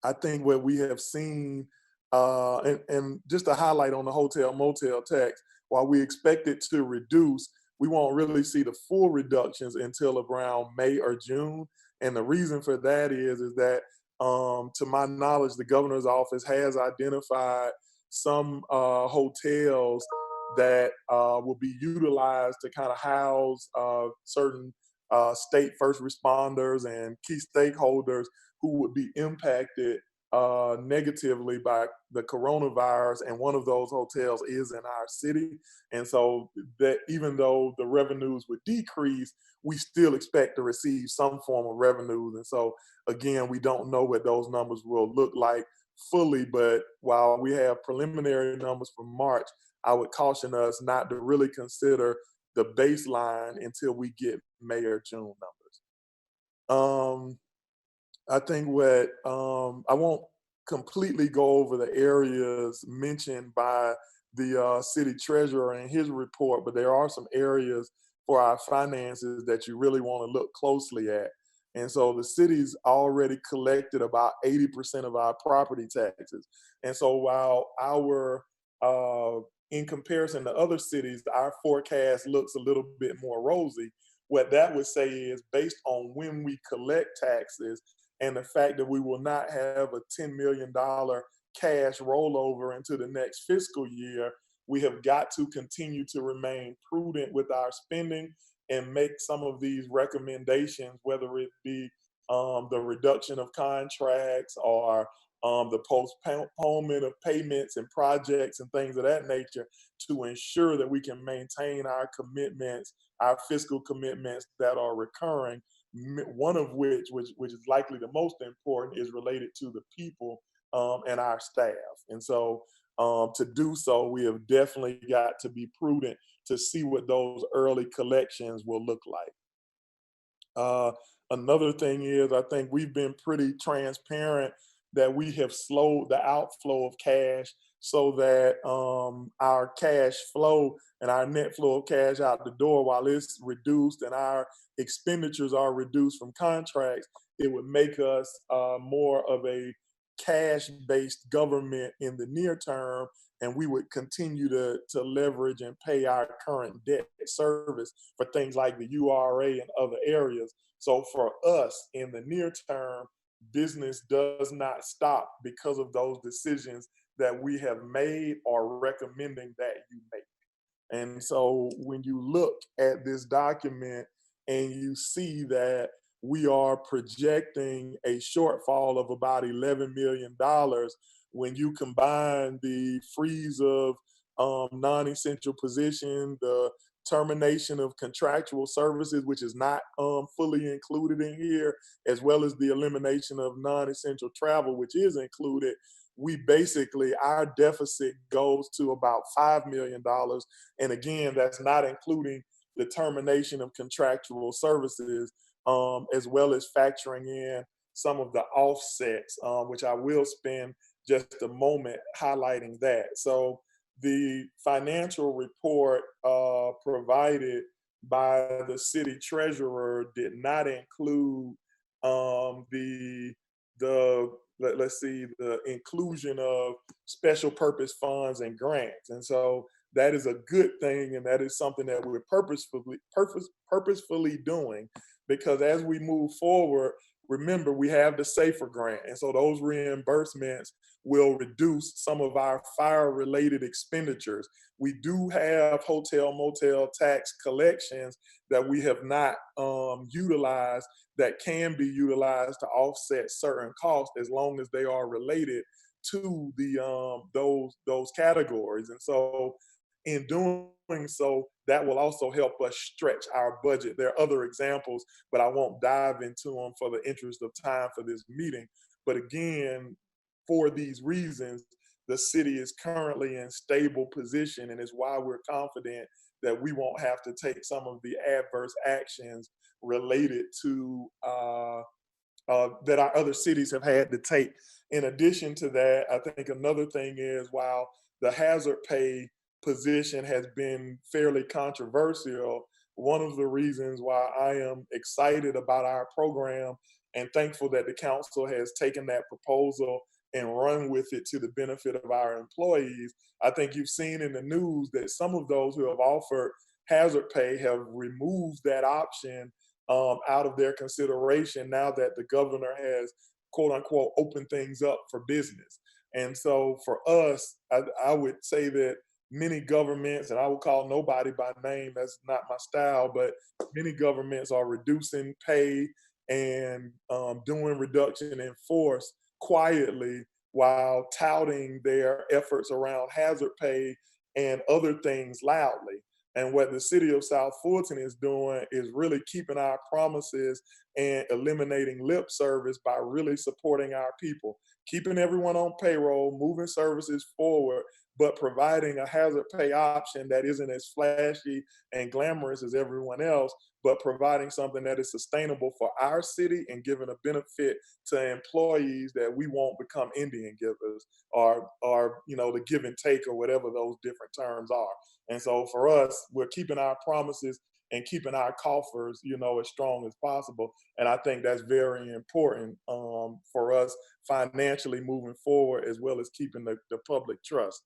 I think what we have seen, and just to highlight on the hotel motel tax, while we expect it to reduce, we won't really see the full reductions until around May or June. And the reason for that is that, to my knowledge, the governor's office has identified some hotels that will be utilized to kind of house certain state first responders and key stakeholders who would be impacted negatively by the coronavirus, and one of those hotels is in our city. And so that even though the revenues would decrease, we still expect to receive some form of revenues. And so again, we don't know what those numbers will look like fully, but while we have preliminary numbers for March, I would caution us not to really consider the baseline until we get May or June numbers. I think what, I won't completely go over the areas mentioned by the city treasurer in his report, but there are some areas for our finances that you really want to look closely at. And so the city's already collected about 80% of our property taxes. And so while our, in comparison to other cities, our forecast looks a little bit more rosy, what that would say is based on when we collect taxes, and the fact that we will not have a $10 million cash rollover into the next fiscal year, we have got to continue to remain prudent with our spending and make some of these recommendations, whether it be the reduction of contracts or the postponement of payments and projects and things of that nature, to ensure that we can maintain our commitments, our fiscal commitments that are recurring. One of which is likely the most important, is related to the people and our staff. And so to do so, we have definitely got to be prudent to see what those early collections will look like. Another thing is, I think we've been pretty transparent that we have slowed the outflow of cash so that our cash flow and our net flow of cash out the door, while it's reduced and our expenditures are reduced from contracts, it would make us more of a cash-based government in the near term, and we would continue to leverage and pay our current debt service for things like the URA and other areas. So for us in the near term, business does not stop because of those decisions that we have made or recommending that you make. And so when you look at this document and you see that we are projecting a shortfall of about $11 million, when you combine the freeze of non-essential position, the termination of contractual services, which is not fully included in here, as well as the elimination of non-essential travel, which is included, we basically, our deficit goes to about $5 million. And again, that's not including the termination of contractual services, as well as factoring in some of the offsets, which I will spend just a moment highlighting that. So the financial report provided by the city treasurer did not include the inclusion of special purpose funds and grants. And so that is a good thing, and that is something that we're purposefully doing, because as we move forward, remember, we have the SAFER grant, and so those reimbursements will reduce some of our fire-related expenditures. We do have hotel motel tax collections that we have not utilized that can be utilized to offset certain costs as long as they are related to the those categories. And so in doing so, that will also help us stretch our budget. There are other examples, but I won't dive into them for the interest of time for this meeting. But again, for these reasons, the city is currently in stable position, and it's why we're confident that we won't have to take some of the adverse actions related to that our other cities have had to take. In addition to that, I think another thing is, while the hazard pay position has been fairly controversial, one of the reasons why I am excited about our program and thankful that the council has taken that proposal and run with it to the benefit of our employees. I think you've seen in the news that some of those who have offered hazard pay have removed that option out of their consideration now that the governor has, quote unquote, opened things up for business. And so for us, I would say that many governments, and I will call nobody by name, that's not my style, but many governments are reducing pay and doing reduction in force quietly while touting their efforts around hazard pay and other things loudly. And what the city of South Fulton is doing is really keeping our promises and eliminating lip service by really supporting our people, keeping everyone on payroll, moving services forward, but providing a hazard pay option that isn't as flashy and glamorous as everyone else, but providing something that is sustainable for our city and giving a benefit to employees that we won't become Indian givers or the give and take or whatever those different terms are. And so for us, we're keeping our promises and keeping our coffers, as strong as possible. And I think that's very important for us financially moving forward, as well as keeping the public trust.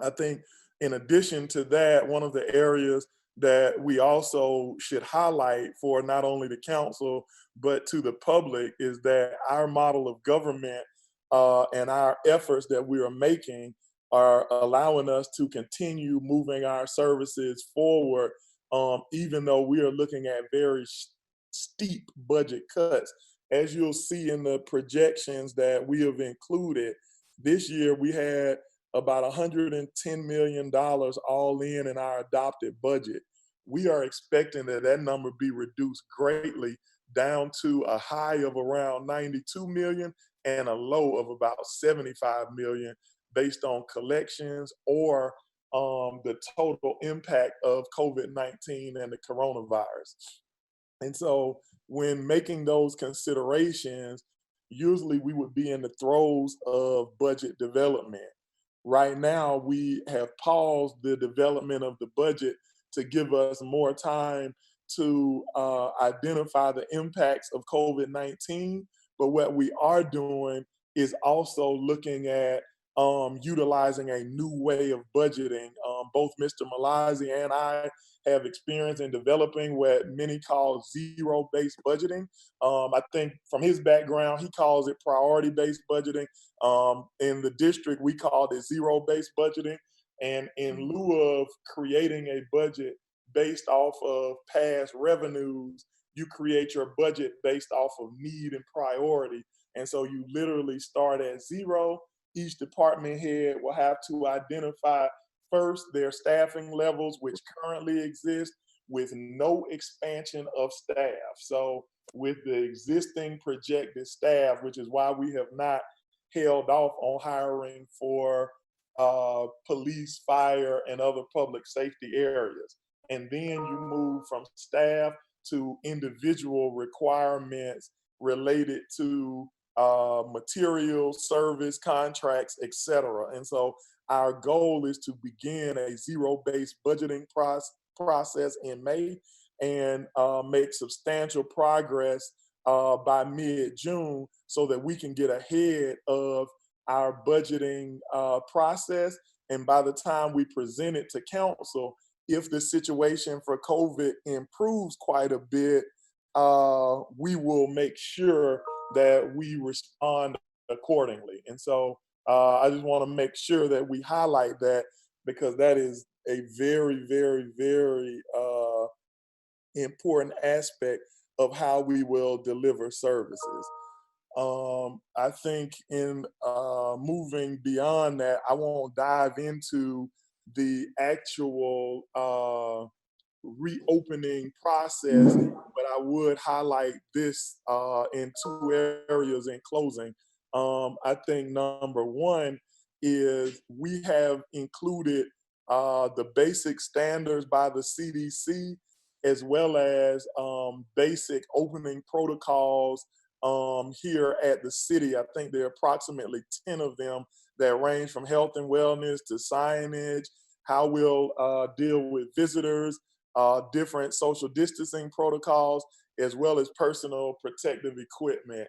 I think in addition to that, one of the areas that we also should highlight for not only the council, but to the public is that our model of government and our efforts that we are making are allowing us to continue moving our services forward, even though we are looking at very steep budget cuts. As you'll see in the projections that we have included, this year we had about $110 million all in our adopted budget. We are expecting that number be reduced greatly down to a high of around 92 million and a low of about 75 million based on collections or the total impact of COVID-19 and the coronavirus. And so when making those considerations, usually we would be in the throes of budget development. Right now, we have paused the development of the budget to give us more time to identify the impacts of COVID-19. But what we are doing is also looking at utilizing a new way of budgeting. Both Mr. Malazi and I have experience in developing what many call zero-based budgeting. I think from his background, he calls it priority-based budgeting. In the district, we called it zero-based budgeting. And in lieu of creating a budget based off of past revenues, you create your budget based off of need and priority. And so you literally start at zero. Each department head will have to identify first their staffing levels, which currently exist, with no expansion of staff. So with the existing projected staff, which is why we have not held off on hiring for police, fire, and other public safety areas. And then you move from staff to individual requirements related to materials, service, contracts, etc. And so our goal is to begin a zero-based budgeting process in May and make substantial progress by mid-June so that we can get ahead of our budgeting process. And by the time we present it to council, if the situation for COVID improves quite a bit, we will make sure that we respond accordingly. And so I just want to make sure that we highlight that, because that is a very, very, very important aspect of how we will deliver services. I think in moving beyond that, I won't dive into the actual reopening process, but I would highlight this in two areas in closing. I think number one is we have included the basic standards by the CDC, as well as basic opening protocols here at the city. I think there are approximately 10 of them that range from health and wellness to signage, how we'll deal with visitors, different social distancing protocols, as well as personal protective equipment.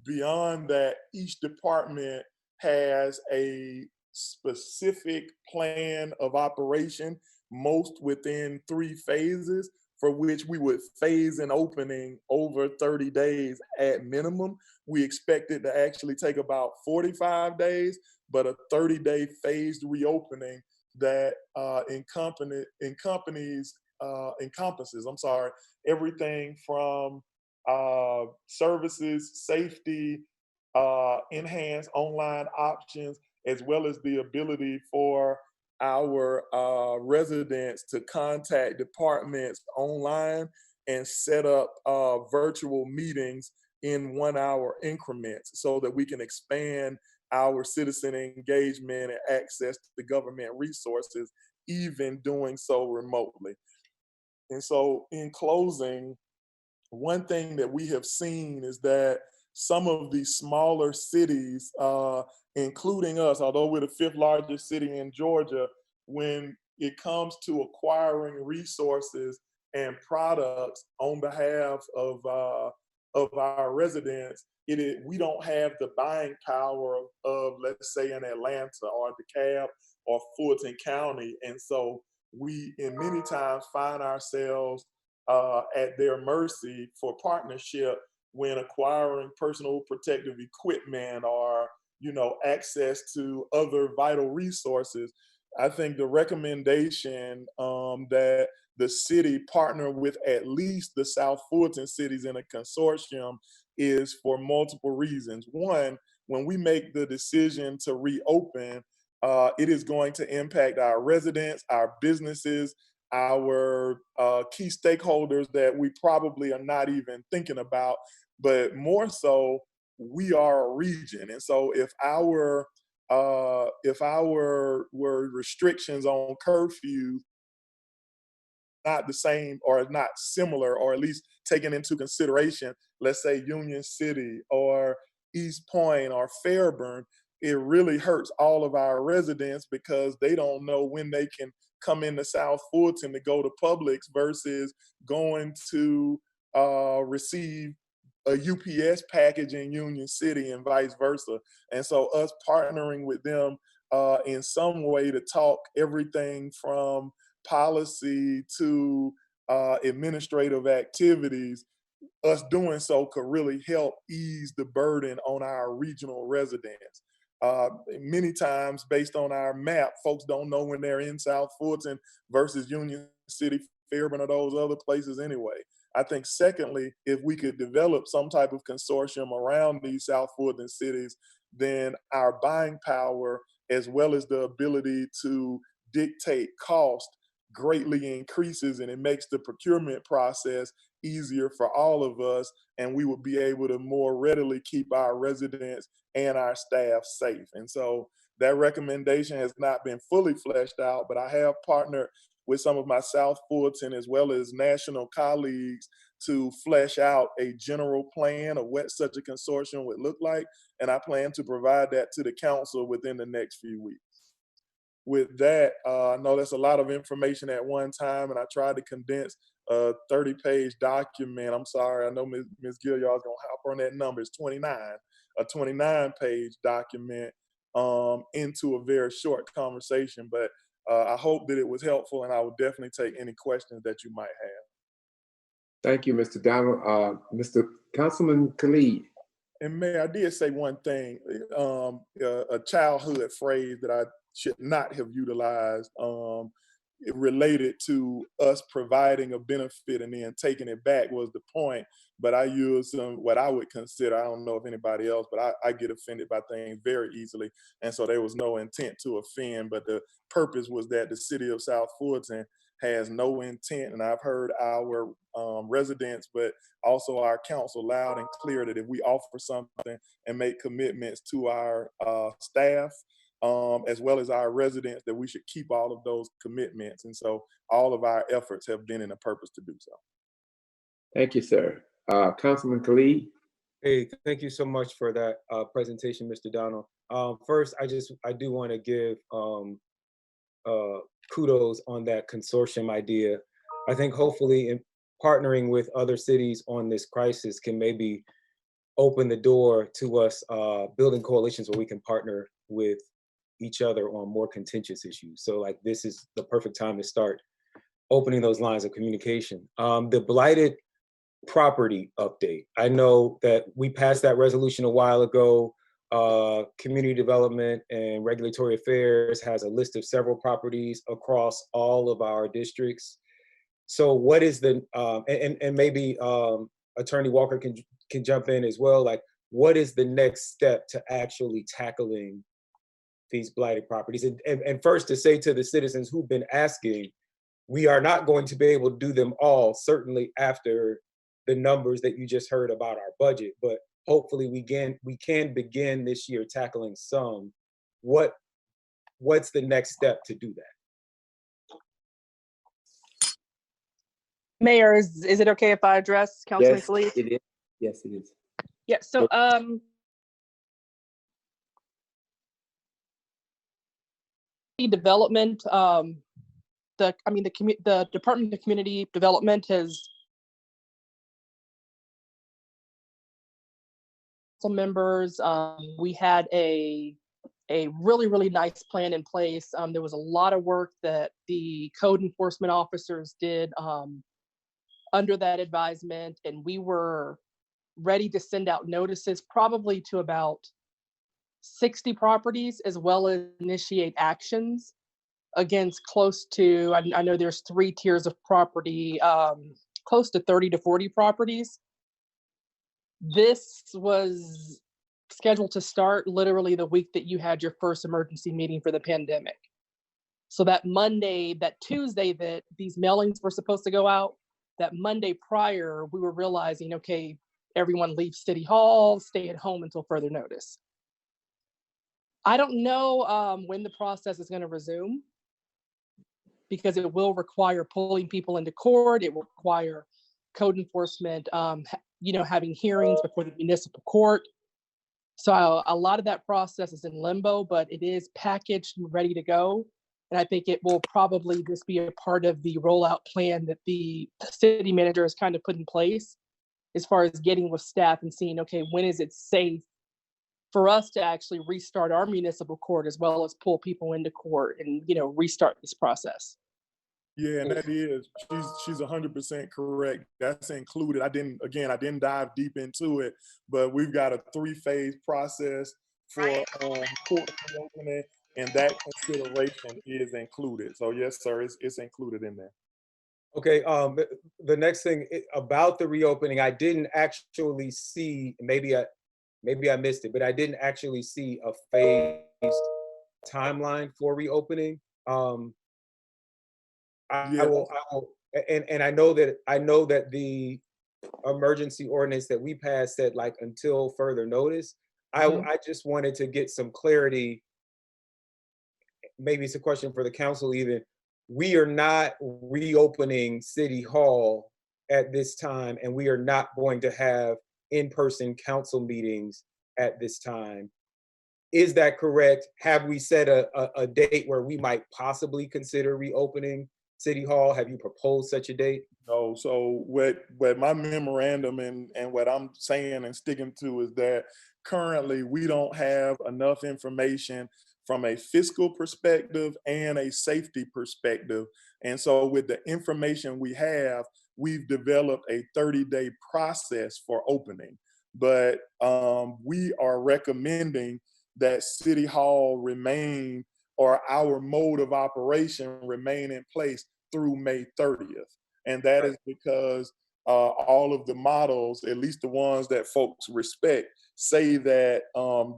Beyond that, each department has a specific plan of operation, most within 3 phases, for which we would phase an opening over 30 days at minimum. We expect it to actually take about 45 days, but a 30-day phased reopening that encompasses everything from services, safety, enhanced online options, as well as the ability for our residents to contact departments online and set up virtual meetings in 1-hour increments so that we can expand our citizen engagement and access to government resources, even doing so remotely. And so in closing, one thing that we have seen is that some of these smaller cities, including us, although we're the 5th largest city in Georgia, when it comes to acquiring resources and products on behalf of our residents, we don't have the buying power of, let's say, in Atlanta or DeKalb or Fulton County. And so we in many times find ourselves at their mercy for partnership when acquiring personal protective equipment or, you know, access to other vital resources. I think the recommendation that the city partner with at least the South Fulton cities in a consortium is for multiple reasons. One, when we make the decision to reopen, it is going to impact our residents, our businesses, our key stakeholders that we probably are not even thinking about, but more so, we are a region. And so if our were restrictions on curfew not the same or not similar, or at least taken into consideration, let's say Union City or East Point or Fairburn, it really hurts all of our residents because they don't know when they can come into South Fulton to go to Publix versus going to receive a UPS package in Union City and vice versa. And so us partnering with them in some way to talk everything from policy to administrative activities, us doing so could really help ease the burden on our regional residents. Many times, based on our map, folks don't know when they're in South Fulton versus Union City, Fairburn, or those other places anyway. I think secondly, if we could develop some type of consortium around these South Fulton cities, then our buying power, as well as the ability to dictate cost, greatly increases, and it makes the procurement process easier for all of us, and we would be able to more readily keep our residents and our staff safe. And so that recommendation has not been fully fleshed out, but I have partnered with some of my South Fulton as well as national colleagues to flesh out a general plan of what such a consortium would look like, and I plan to provide that to the council within the next few weeks. With that, I know that's a lot of information at one time, and I tried to condense a 30-page document. I'm sorry, I know Ms. Gilliard's gonna hop on that number. It's 29, a 29-page document into a very short conversation. But I hope that it was helpful, and I will definitely take any questions that you might have. Thank you, Mr. Donald. Mr. Councilman Khalid. And Mayor, I did say one thing, a childhood phrase that I should not have utilized, related to us providing a benefit and then taking it back was the point. But I used what I would consider, I don't know if anybody else, but I get offended by things very easily. And so there was no intent to offend, but the purpose was that the city of South Fulton has no intent. And I've heard our residents, but also our council loud and clear that if we offer something and make commitments to our staff, as well as our residents, that we should keep all of those commitments. And so all of our efforts have been in a purpose to do so. Thank you, sir. Councilman Khalid. Hey, thank you so much for that presentation, Mr. Donald. First, I do want to give kudos on that consortium idea. I think hopefully in partnering with other cities on this crisis can maybe open the door to us building coalitions where we can partner with each other on more contentious issues. So like this is the perfect time to start opening those lines of communication. The blighted property update. I know that we passed that resolution a while ago. Community Development and Regulatory Affairs has a list of several properties across all of our districts. So what is the, and maybe Attorney Walker can jump in as well, like what is the next step to actually tackling these blighted properties? And first to say to the citizens who've been asking, we are not going to be able to do them all, certainly after the numbers that you just heard about our budget, but hopefully we can begin this year tackling some. What's the next step to do that? Mayor, is it okay if I address Councilman Khalid? Yes, it is. Yes, it is. Yeah, so development, the Department of Community Development has members. We had a a really, really nice plan in place. There was a lot of work that the code enforcement officers did under that advisement, and we were ready to send out notices probably to about 60 properties, as well as initiate actions against close to, I know there's 3 tiers of property, close to 30 to 40 properties. This was scheduled to start literally the week that you had your first emergency meeting for the pandemic. So that Monday, that Tuesday that these mailings were supposed to go out, that Monday prior, we were realizing, okay, everyone leave City Hall, stay at home until further notice. I don't know when the process is going to resume, because it will require pulling people into court. It will require code enforcement, having hearings before the municipal court. So a lot of that process is in limbo, but it is packaged and ready to go. And I think it will probably just be a part of the rollout plan that the city manager has kind of put in place, as far as getting with staff and seeing, okay, when is it safe for us to actually restart our municipal court, as well as pull people into court and, restart this process. Yeah, and that is, she's 100% correct. That's included. I didn't dive deep into it, but we've got a 3-phase process for court reopening, and that consideration is included. So yes, sir, it's included in there. Okay, the next thing about the reopening, I didn't actually see, maybe I missed it, but I didn't actually see a phased timeline for reopening. I will, and I know that the emergency ordinance that we passed said like until further notice. I just wanted to get some clarity. Maybe it's a question for the council even. We are not reopening City Hall at this time, and we are not going to have in-person council meetings at this time. Is that correct? Have we set a date where we might possibly consider reopening City Hall? Have you proposed such a date? No. So what my memorandum and what I'm saying and sticking to is that currently we don't have enough information from a fiscal perspective and a safety perspective. And so with the information we have, we've developed a 30-day process for opening. But we are recommending that City Hall remain, or our mode of operation remain in place through May 30th. And that is because all of the models, at least the ones that folks respect, say that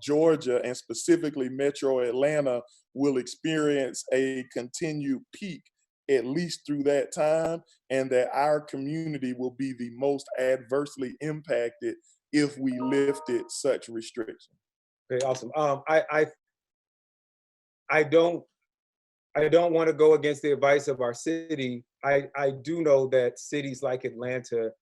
Georgia and specifically Metro Atlanta will experience a continued peak at least through that time, and that our community will be the most adversely impacted if we lifted such restrictions. Okay, awesome. I don't want to go against the advice of our city. I do know that cities like Atlanta,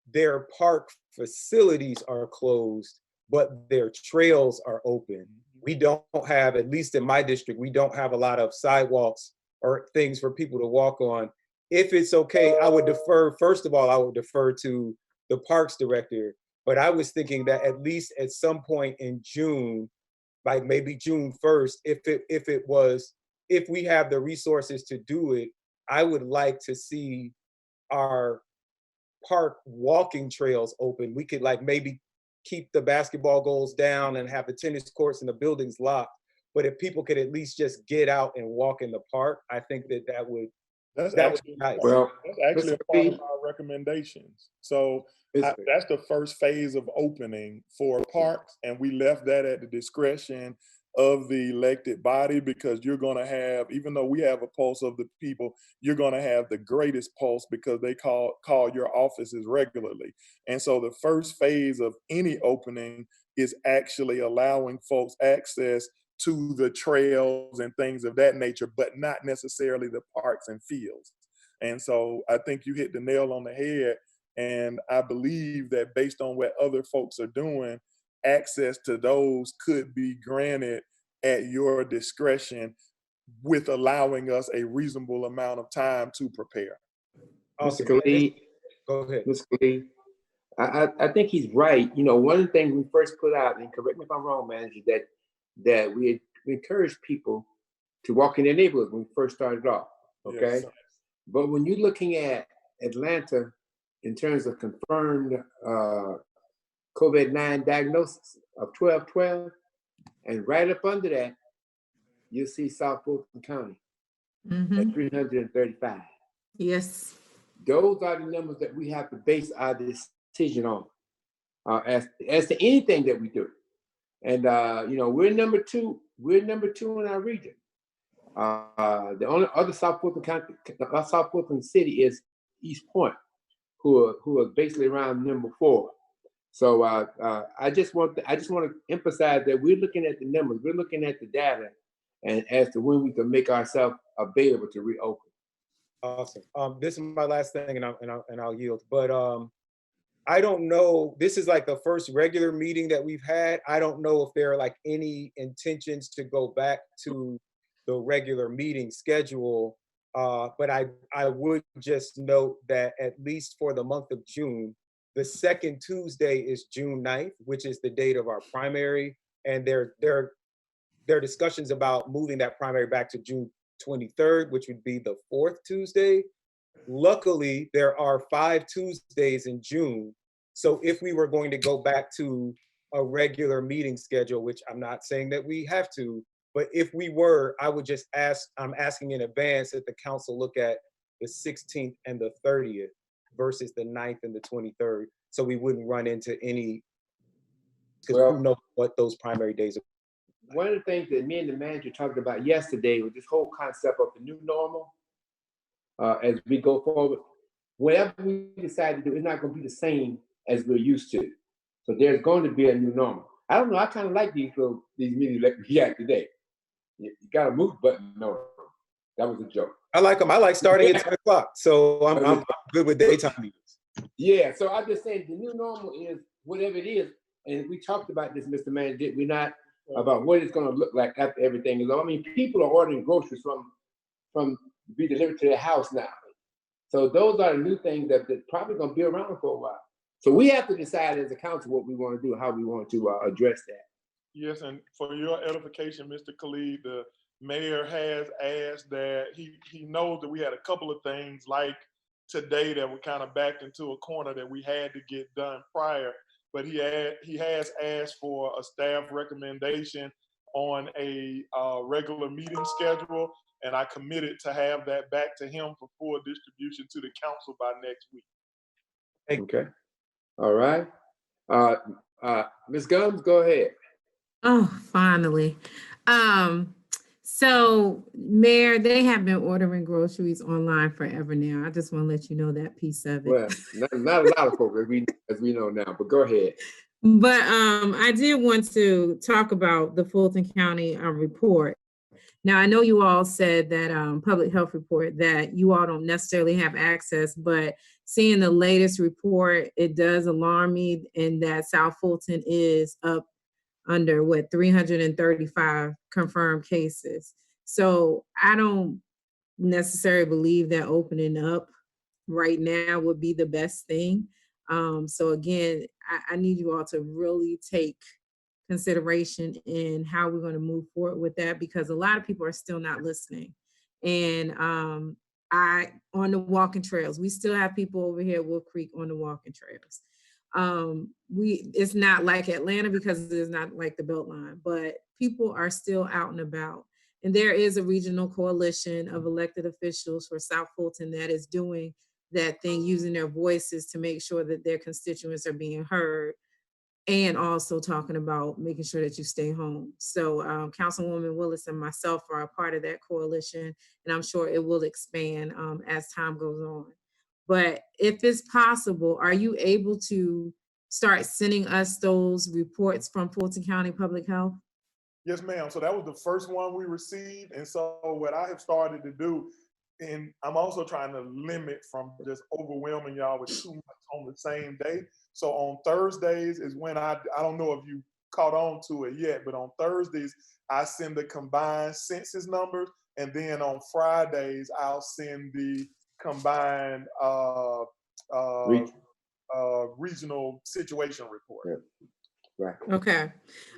their park facilities are closed, but their trails are open. We don't have, at least in my district, we don't have a lot of sidewalks or things for people to walk on. If it's okay, I would defer, first of all, I would defer to the parks director, but I was thinking that at least at some point in June, like maybe June 1st, if we have the resources to do it, I would like to see our park walking trails open. We could like maybe keep the basketball goals down and have the tennis courts and the buildings locked. But if people could at least just get out and walk in the park, I think that would That's be actually nice. Well, that's actually a part of our recommendations. So that's the first phase of opening for parks, and we left that at the discretion of the elected body, because you're going to have, even though we have a pulse of the people, you're going to have the greatest pulse because they call your offices regularly. And so the first phase of any opening is actually allowing folks access to the trails and things of that nature, but not necessarily the parks and fields. And so I think you hit the nail on the head. And I believe that based on what other folks are doing, access to those could be granted at your discretion, with allowing us a reasonable amount of time to prepare. Mr. Khalid, go ahead. Mr. Khalid, I think he's right. One of the things we first put out, and correct me if I'm wrong, manager, that encourage people to walk in their neighborhood when we first started off. Okay, Yes, sir. but when you're looking at Atlanta in terms of confirmed COVID-19 diagnosis of 1212, and right up under that, you'll see South Fulton County at 335. Yes. Those are the numbers that we have to base our decision on as to anything that we do. And you know, we're number two in our region. The only other South Fulton County, South Fulton City is East Point, who are basically around number 4. So I just want to emphasize that we're looking at the numbers, we're looking at the data, and as to when we can make ourselves available to reopen. Awesome. This is my last thing, and I'll yield. But I don't know. This is like the first regular meeting that we've had. I don't know if there are like any intentions to go back to the regular meeting schedule. But I would just note that at least for the month of June, the second Tuesday is June 9th, which is the date of our primary. And there are discussions about moving that primary back to June 23rd, which would be the 4th Tuesday. Luckily, there are 5 Tuesdays in June. So if we were going to go back to a regular meeting schedule, which I'm not saying that we have to, but if we were, I would just I'm asking in advance that the council look at the 16th and the 30th versus the 9th and the 23rd, so we wouldn't run into any, because we know what those primary days are. One of the things that me and the manager talked about yesterday was this whole concept of the new normal. As we go forward, whatever we decide to do, it's not going to be the same as we're used to. So there's going to be a new normal. I don't know. I kind of like these meetings like we had today. You got a move button. No, that was a joke. I like them. I like starting at 10 o'clock. So I'm good with daytime meetings. Yeah. So I'm just saying the new normal is whatever it is. And we talked about this, Mr. Manager, did we not? About what it's going to look like after everything is over. I mean, people are ordering groceries from be delivered to their house now. So those are the new things that probably going to be around for a while. So we have to decide as a council what we want to do, how we want to address that. Yes, and for your edification, Mr. Khalid, the mayor has asked that he knows that we had a couple of things like today that we kind of backed into a corner that we had to get done prior, but he has asked for a staff recommendation on a regular meeting schedule, and I committed to have that back to him for full distribution to the council by next week. Okay. All right. Ms. Gums, go ahead. Oh, finally. So Mayor, they have been ordering groceries online forever now. I just want to let you know that piece of it. Well, not a lot of folks as we know now, but go ahead. But I did want to talk about the Fulton County report. Now, I know you all said that public health report that you all don't necessarily have access, but seeing the latest report, it does alarm me in that South Fulton is up under 335 confirmed cases. So I don't necessarily believe that opening up right now would be the best thing. So again, I need you all to really take consideration in how we're going to move forward with that, because a lot of people are still not listening. And on the walking trails, we still have people over here at Wolf Creek on the walking trails. It's not like Atlanta because it's not like the Beltline, but people are still out and about. And there is a regional coalition of elected officials for South Fulton that is doing that thing, using their voices to make sure that their constituents are being heard, and also talking about making sure that you stay home. So Councilwoman Willis and myself are a part of that coalition, and I'm sure it will expand as time goes on. But if it's possible, are you able to start sending us those reports from Fulton County Public Health? Yes, ma'am. So that was the first one we received. And so what I have started to do, and I'm also trying to limit from just overwhelming y'all with too much on the same day. So on Thursdays is when I don't know if you caught on to it yet, but on Thursdays, I send the combined census numbers. And then on Fridays, I'll send the combined regional situation report. Right. Okay.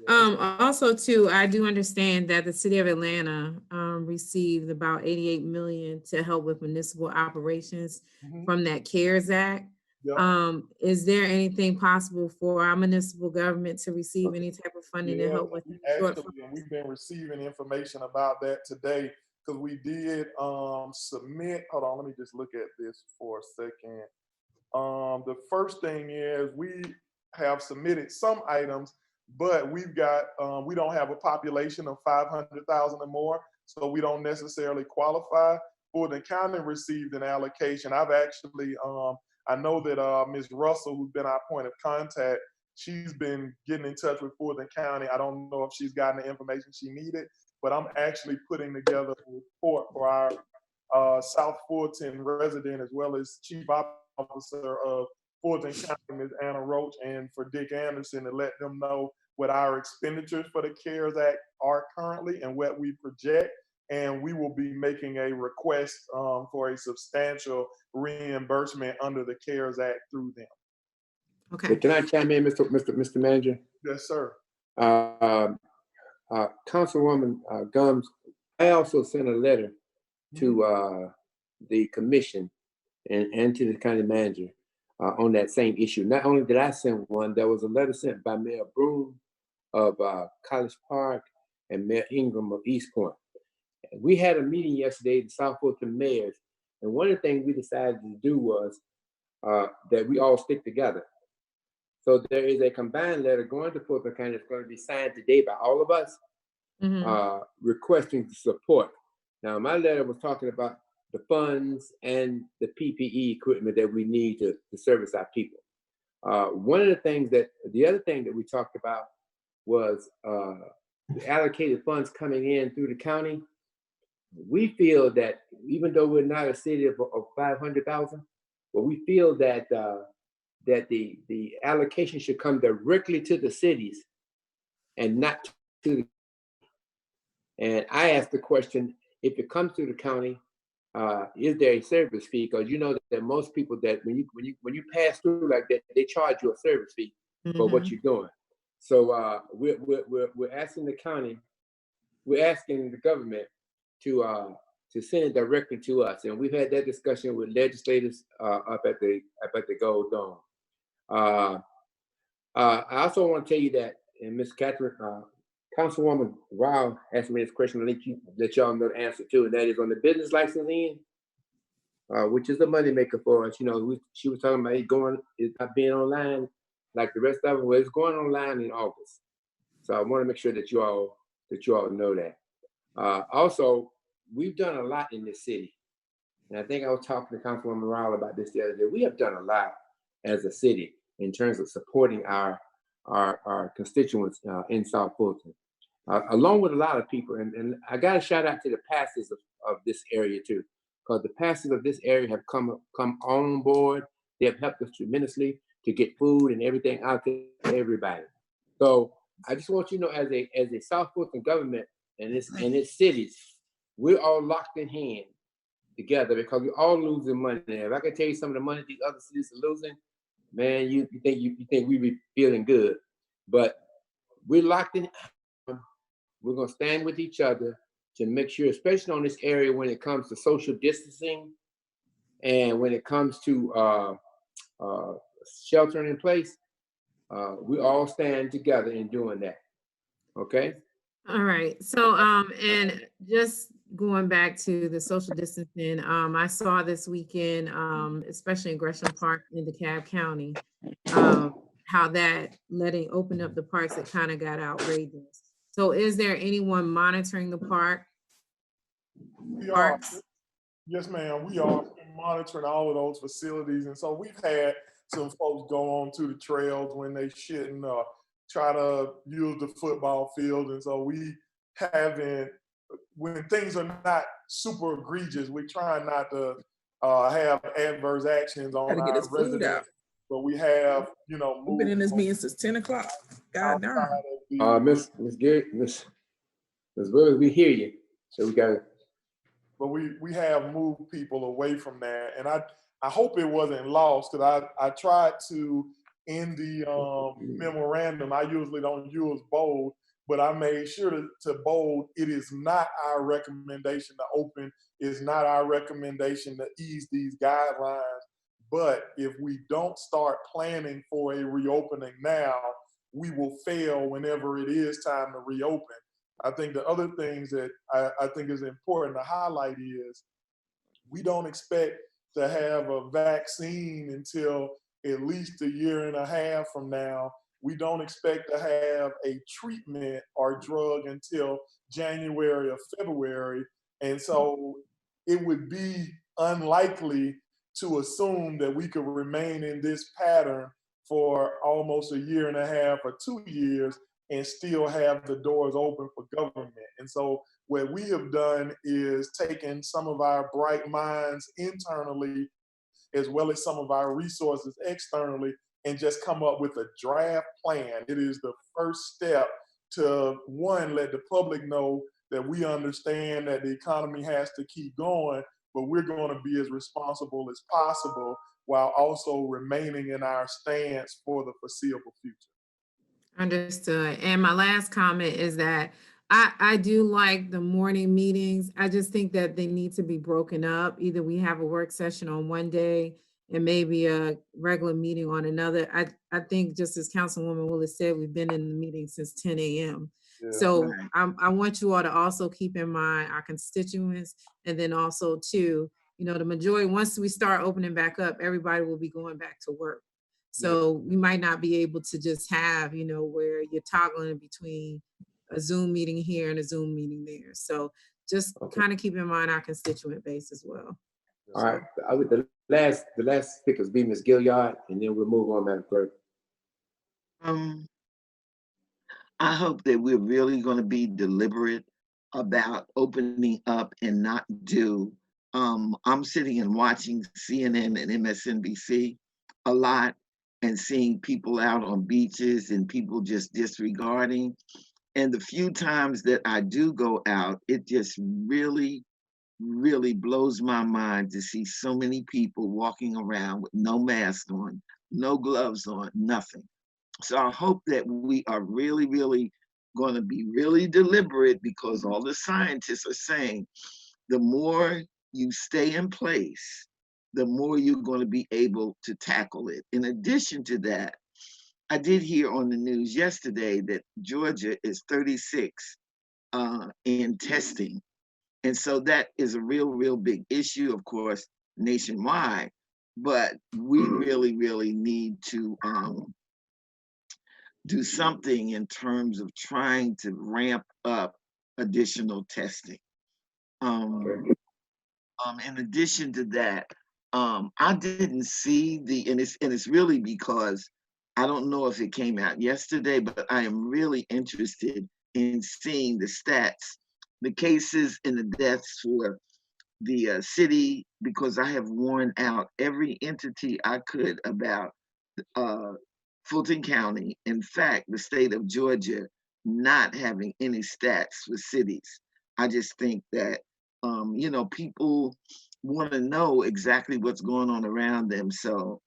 Also too, I do understand that the city of Atlanta received about 88 million to help with municipal operations from that CARES Act. Yep. Is there anything possible for our municipal government to receive any type of funding to Yeah, help with we the actually, shortfall? and we've been receiving information about that today because we did submit. Hold on, let me just look at this for a second. The first thing is we have submitted some items, but we've got we don't have a population of 500,000 or more, so we don't necessarily qualify. Fulton County received an allocation. I've actually I know that Ms. Russell, who's been our point of contact, she's been getting in touch with Fulton County. I don't know if she's gotten the information she needed, but I'm actually putting together a report for our South Fulton resident as well as Chief Officer of Fulton County, Ms. Anna Roach, and for Dick Anderson to let them know what our expenditures for the CARES Act are currently and what we project. And we will be making a request for a substantial reimbursement under the CARES Act through them. Okay. Can I chime in, Mr. Manager? Yes, sir. Councilwoman Gums, I also sent a letter to the commission and to the county manager on that same issue. Not only did I send one, there was a letter sent by Mayor Broom of College Park and Mayor Ingram of East Point. We had a meeting yesterday, the South Fulton mayors, and one of the things we decided to do was that we all stick together. So there is a combined letter going to Fulton County that's going to be signed today by all of us, requesting support. Now, my letter was talking about the funds and the PPE equipment that we need to service our people. The other thing that we talked about was the allocated funds coming in through the county. We feel that even though we're not a city of 500,000, but we feel that that the allocation should come directly to the cities and not to the. And I asked the question: if it comes to the county, is there a service fee? Because you know that most people that when you pass through like that, they charge you a service fee for what you're doing. So we're asking the county, we're asking the government to send it directly to us, and we've had that discussion with legislators up at the Gold Dome. I also want to tell you that, and Ms. Catherine, Councilwoman Rao asked me this question. I'll let y'all know the answer to, and that is on the business license end, which is a moneymaker for us. You know, she was talking about it not being online like the rest of them. Well, it's going online in August, so I want to make sure that you all know that. Also, we've done a lot in this city, and I think I was talking to Councilwoman Rao about this the other day. We have done a lot as a city in terms of supporting our constituents in South Fulton, along with a lot of people. And I got to shout out to the pastors of this area too, because the pastors of this area have come on board. They have helped us tremendously to get food and everything out to everybody. So I just want you to know, as a South Fulton government and its cities, we're all locked in hand together because we're all losing money. If I can tell you some of the money these other cities are losing, man, you think we be feeling good, but we're locked in. We're gonna stand with each other to make sure, especially on this area when it comes to social distancing and when it comes to sheltering in place, we all stand together in doing that. Okay. All right. So, and just going back to the social distancing, I saw this weekend, especially in Gresham Park in DeKalb County, how that open up the parks, it kind of got outrageous. So is there anyone monitoring the parks? Yes, ma'am. We are monitoring all of those facilities. And so we've had some folks go on to the trails when they shouldn't, try to use the football field. And so we haven't, when things are not super egregious, we're trying not to have adverse actions on our residents. But we have, you know, we've been in this meeting since 10 o'clock. God darn. Miss Williams, we hear you. So we got to. But we have moved people away from that. And I hope it wasn't lost, because I tried to in the memorandum, I usually don't use bold, but I made sure to bold, it is not our recommendation to open, it's not our recommendation to ease these guidelines. But if we don't start planning for a reopening now, we will fail whenever it is time to reopen. I think the other things that I think is important to highlight is we don't expect to have a vaccine until at least a year and a half from now. We don't expect to have a treatment or drug until January or February. And so it would be unlikely to assume that we could remain in this pattern for almost a year and a half or 2 years and still have the doors open for government. And so what we have done is taken some of our bright minds internally, as well as some of our resources externally, and just come up with a draft plan. It is the first step to, one, let the public know that we understand that the economy has to keep going, but we're going to be as responsible as possible while also remaining in our stance for the foreseeable future. Understood. And my last comment is that I do like the morning meetings. I just think that they need to be broken up. Either we have a work session on one day and maybe a regular meeting on another. I think just as Councilwoman Willis said, we've been in the meeting since 10 a.m. Yeah. So I want you all to also keep in mind our constituents, and then also too, you know, the majority, once we start opening back up, everybody will be going back to work. So we might not be able to just have, you know, where you're toggling between a Zoom meeting here and a Zoom meeting there. So just kind of keep in mind our constituent base as well. All right, the last speakers be Ms. Gilliard, and then we'll move on, Madam Clerk. I hope that we're really going to be deliberate about opening up and not do. I'm sitting and watching CNN and MSNBC a lot and seeing people out on beaches and people just disregarding. And the few times that I do go out, it just really, really blows my mind to see so many people walking around with no mask on, no gloves on, nothing. So I hope that we are really, really going to be really deliberate, because all the scientists are saying the more you stay in place, the more you're going to be able to tackle it. In addition to that, I did hear on the news yesterday that Georgia is 36 in testing. And so that is a real, real big issue, of course, nationwide. But we really, really need to do something in terms of trying to ramp up additional testing. In addition to that, I didn't see and it's really because I don't know if it came out yesterday, but I am really interested in seeing the stats, the cases and the deaths for the city, because I have worn out every entity I could about Fulton County, in fact, the state of Georgia, not having any stats for cities. I just think that, you know, people want to know exactly what's going on around them. So,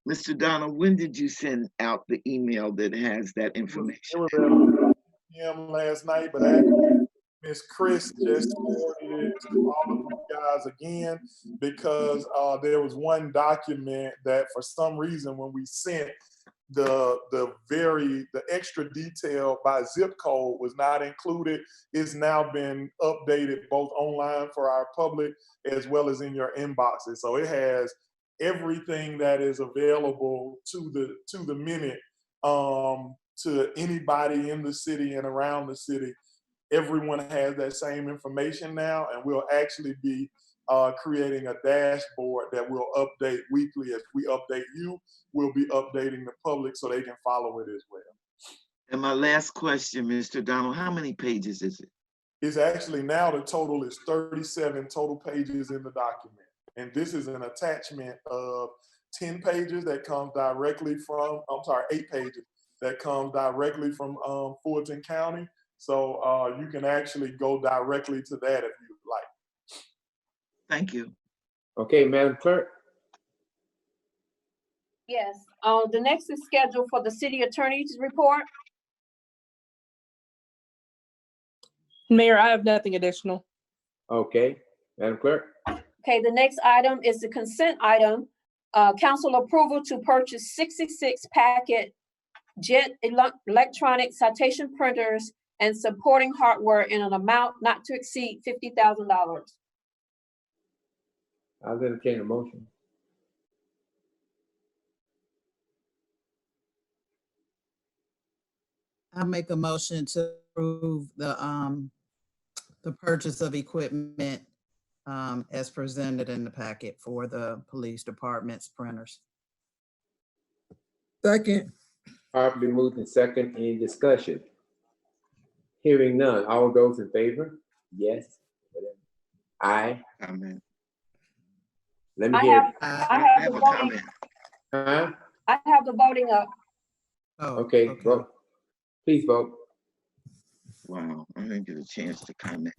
Mr. Donald, when did you send out the email that has that information? It was at p.m. last night, but actually, Ms. Chris just forwarded it to all of you guys again, because there was one document that for some reason when we sent the extra detail by zip code was not included. It's now been updated both online for our public as well as in your inboxes. So it has everything that is available to the minute to anybody in the city and around the city. Everyone has that same information now, and we'll actually be creating a dashboard that we'll update weekly. As we update you, we'll be updating the public so they can follow it as well. And my last question, Mr. Donald, how many pages is it? It's actually now the total is 37 total pages in the document. And this is an attachment of 10 pages that comes directly from, 8 pages that comes directly from Fulton County. So you can actually go directly to that if you would like. Thank you. Okay, Madam Clerk. Yes, the next is scheduled for the city attorney's report. Mayor, I have nothing additional. Okay, Madam Clerk? Okay, the next item is the consent item. Council approval to purchase 66 packet jet electronic citation printers and supporting hardware in an amount not to exceed $50,000. I'll entertain a motion. I make a motion to approve the purchase of equipment as presented in the packet for the police department's printers. Second. Properly moved in second, any discussion? Hearing none, all those in favor? Yes. Aye. Comment. Let me I hear. have, I I have have the a voting, comment. Huh? I have the voting up. Oh, Okay, vote. Please vote. Wow, I didn't get a chance to comment.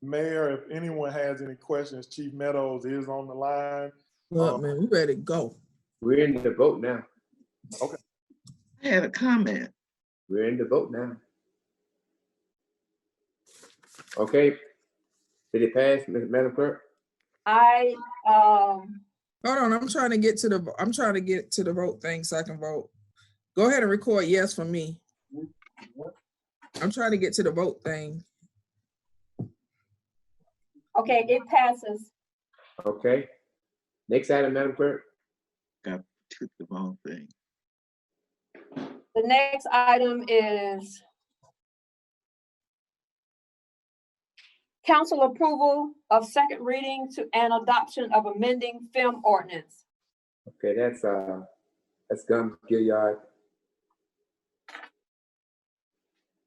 Mayor, if anyone has any questions, Chief Meadows is on the line. Look, man, we ready to go. We're in the vote now. Okay. I had a comment. We're in the vote now. Okay. Did it pass, Madam Clerk? Hold on, I'm trying to get to the vote thing so I can vote. Go ahead and record yes for me. I'm trying to get to the vote thing. Okay, it passes. Okay. Next item, Madam Clerk. Got took the wrong thing. The next item is council approval of second reading to and adoption of amending film ordinance. Okay, that's Gums Gilliard.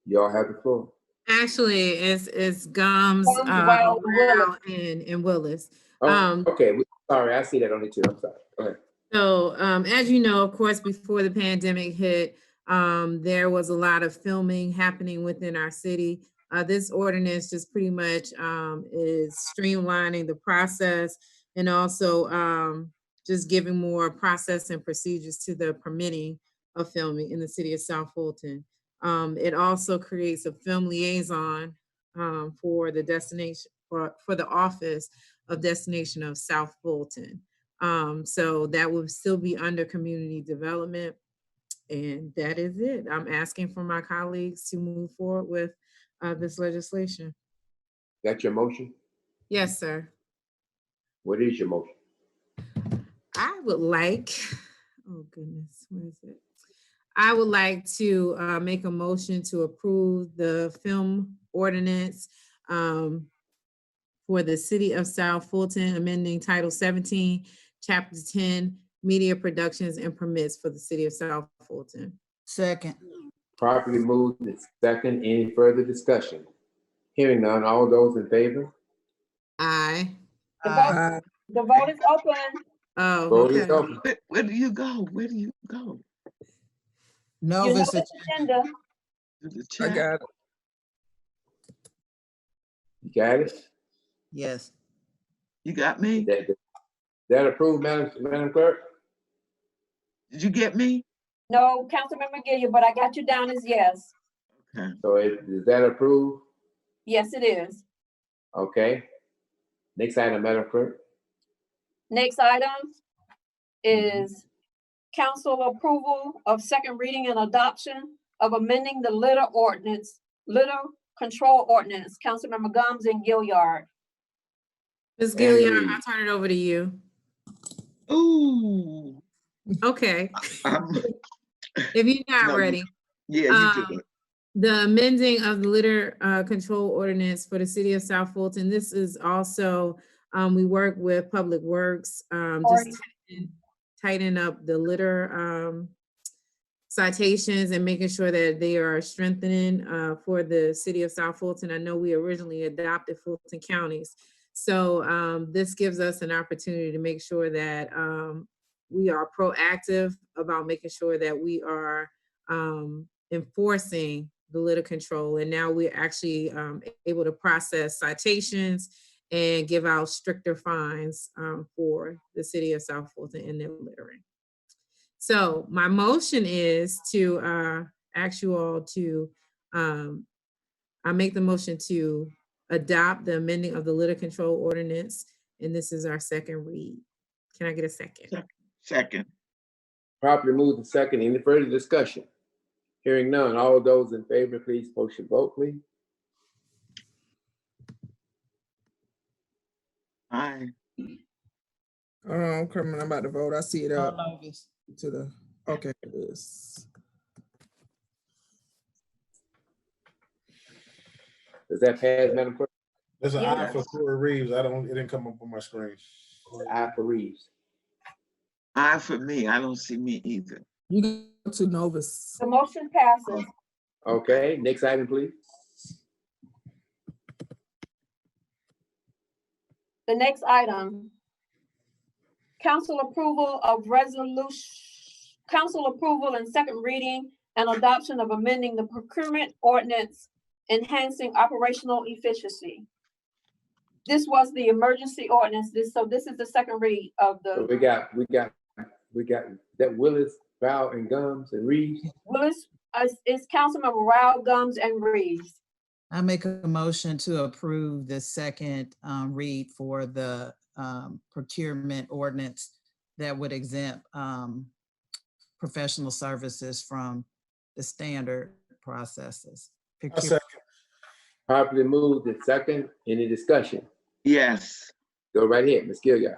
Y'all have the floor. Actually, it's Gums, Wells, Rao, and Willis. Oh, okay, sorry, I see that on it too. I'm sorry. Go ahead. So, as you know, of course, before the pandemic hit, there was a lot of filming happening within our city. This ordinance just pretty much is streamlining the process and also just giving more process and procedures to the permitting of filming in the city of South Fulton. It also creates a film liaison for the destination, for the office of destination of South Fulton. So that will still be under community development. And that is it. I'm asking for my colleagues to move forward with this legislation. That's your motion? Yes, sir. What is your motion? I would like, oh goodness, where is it? I would like to make a motion to approve the film ordinance for the city of South Fulton, amending Title 17, Chapter 10, Media Productions and Permits for the city of South Fulton. Second. Properly moved in second, any further discussion? Hearing none, all those in favor? Aye. The vote is open. Oh, Vote is okay. open. Where do you go? Where do you go? No, You know Mr. the agenda. To the I chat. got it. You got it? Yes. You got me? That approved, Madam Clerk? Did you get me? No, Councilmember Gilliard, but I got you down as yes. Okay. So is that approved? Yes, it is. Okay. Next item, Madam Clerk. Next item is council approval of second reading and adoption of amending the litter ordinance, litter control ordinance. Councilmember Gums and Gilliard. Ms. Gilliard, I'll turn it over to you. Ooh. Okay. If you're not ready. Yeah, you do it. The amending of the litter control ordinance for the city of South Fulton. This is also, we work with Public Works, just tighten up the litter citations and making sure that they are strengthening for the city of South Fulton. I know we originally adopted Fulton counties. So this gives us an opportunity to make sure that we are proactive about making sure that we are enforcing the litter control. And now we're actually able to process citations and give out stricter fines for the city of South Fulton in their littering. So my motion is to ask you all to, I make the motion to adopt the amending of the litter control ordinance, and this is our second read. Can I get a second? Second. Properly moved and second. Any further discussion? Hearing none. All those in favor, please post your vote, please. Aye. Okay, I'm about to vote. I see it up Novus. to the, okay, it is. Does that pass, Madam Clerk? There's an Yeah. eye for Corey Reeves. It didn't come up on my screen. Aye for Reeves. Aye for me. I don't see me either. You go to Novus. The motion passes. Okay, next item, please. The next item, council approval of resolution, council approval and second reading and adoption of amending the procurement ordinance, enhancing operational efficiency. This was the emergency ordinance. So this is the second read of So the we got that Willis, Val, and Gums and Reeves. Willis, is Councilmember Rao, Gums, and Reeves. I make a motion to approve the second read for the procurement ordinance that would exempt professional services from the standard processes. A second. Properly moved and second. Any discussion? Yes. Go right ahead, Ms. Gilliard.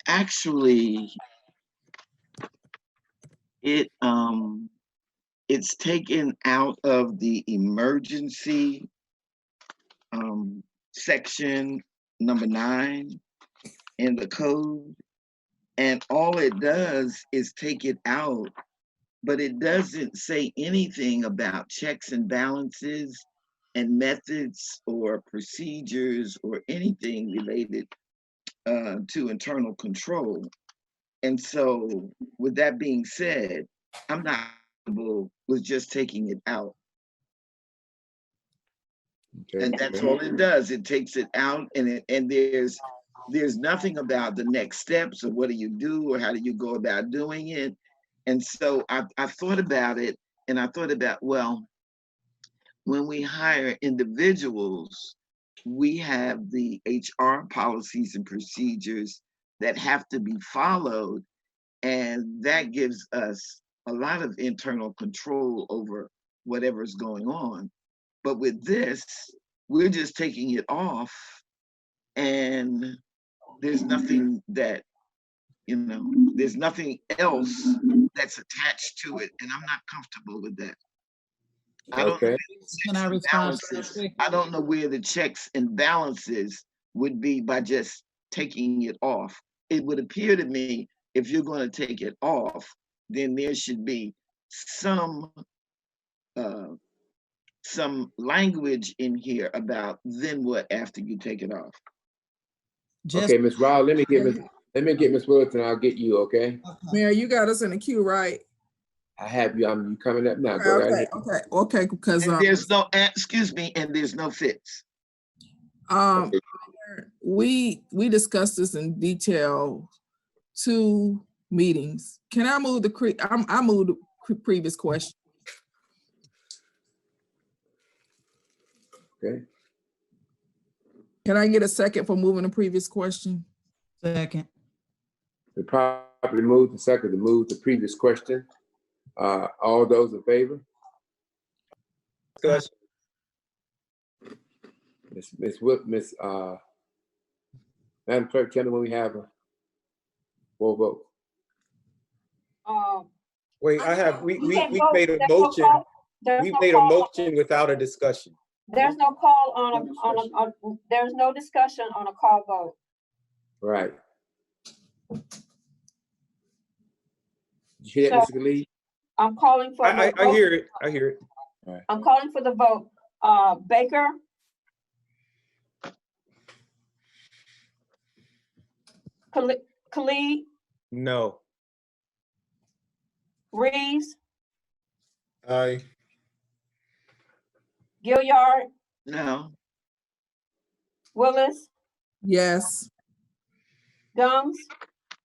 Actually, it's taken out of the emergency section number 9 in the code, and all it does is take it out, but it doesn't say anything about checks and balances and methods or procedures or anything related to internal control. And so with that being said, I'm not comfortable with just taking it out. Okay. And that's all it does. It takes it out, and there's nothing about the next steps or what do you do or how do you go about doing it. And so I thought about it, and I thought about, well, when we hire individuals, we have the HR policies and procedures that have to be followed, and that gives us a lot of internal control over whatever's going on. But with this, we're just taking it off, and there's nothing that, there's nothing else that's attached to it, and I'm not comfortable with that. Okay. Can I respond? I don't know where the checks and balances would be by just taking it off. It would appear to me, if you're going to take it off, then there should be some language in here about then what after you take it off. Okay, Ms. Rao, let me get Ms. Wilson, I'll get you, okay? Mayor, you got us in the queue, right? I have you, you coming up now. Go right ahead. Okay, because And there's no, excuse me, and there's no fix. we discussed this in detail 2 meetings. Can I move I moved the previous question? Okay. Can I get a second for moving the previous question? Second. We properly moved and second to move the previous question. All those in favor? Discussion. Madam Clerk, tell me when we have a full vote. Wait, we can't made vote. a There's no motion. call. There's We no made a call. motion without a discussion. There's no call on there's no discussion on a call vote. Right. Did you hear that, So- Mr. Lee? I'm calling for. I hear it. I hear it. All right. I'm calling for the vote. Baker. Khalid, No. Reeves, Aye. Gilliard, No. Willis, Yes. Gums,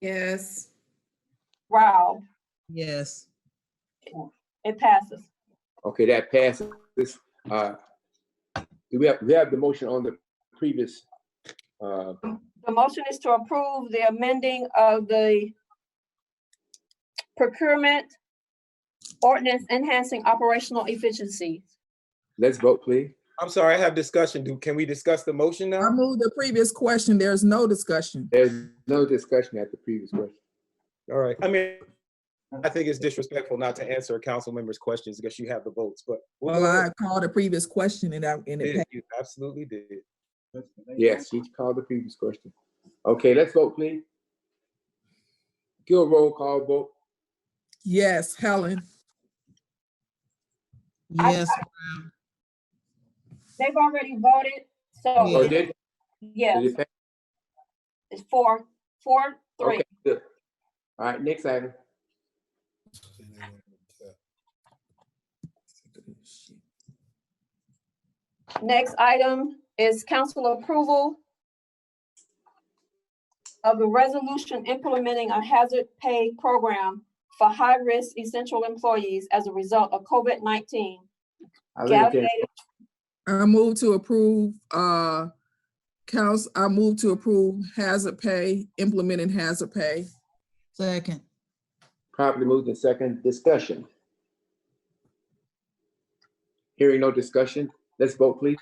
Yes. Rao. Yes. It passes. Okay, that passes. Do we have the motion on the previous? The motion is to approve the amending of the procurement ordinance enhancing operational efficiency. Let's vote, please. I'm sorry, I have discussion. Can we discuss the motion I now? moved the previous question. There's no discussion. There's no discussion at the previous question. All right. I mean, I think it's disrespectful not to answer a council member's questions because you have the votes, but. we'll Well, go I ahead. called the previous question and it passed. You absolutely did. Yes, she called the previous question. Okay, let's vote, please. Do a roll call vote. Yes, Helen. Yes. They've already voted, so Oh, Yeah. did? yes, Did it pass? it's 4-3. Okay, good. All right, next item. Next item is council approval of the resolution implementing a hazard pay program for high-risk essential employees as a result of COVID-19. I move to approve, I move to approve hazard pay, implementing hazard pay. Second. Properly moved in second. Discussion. Hearing no discussion, let's vote, please.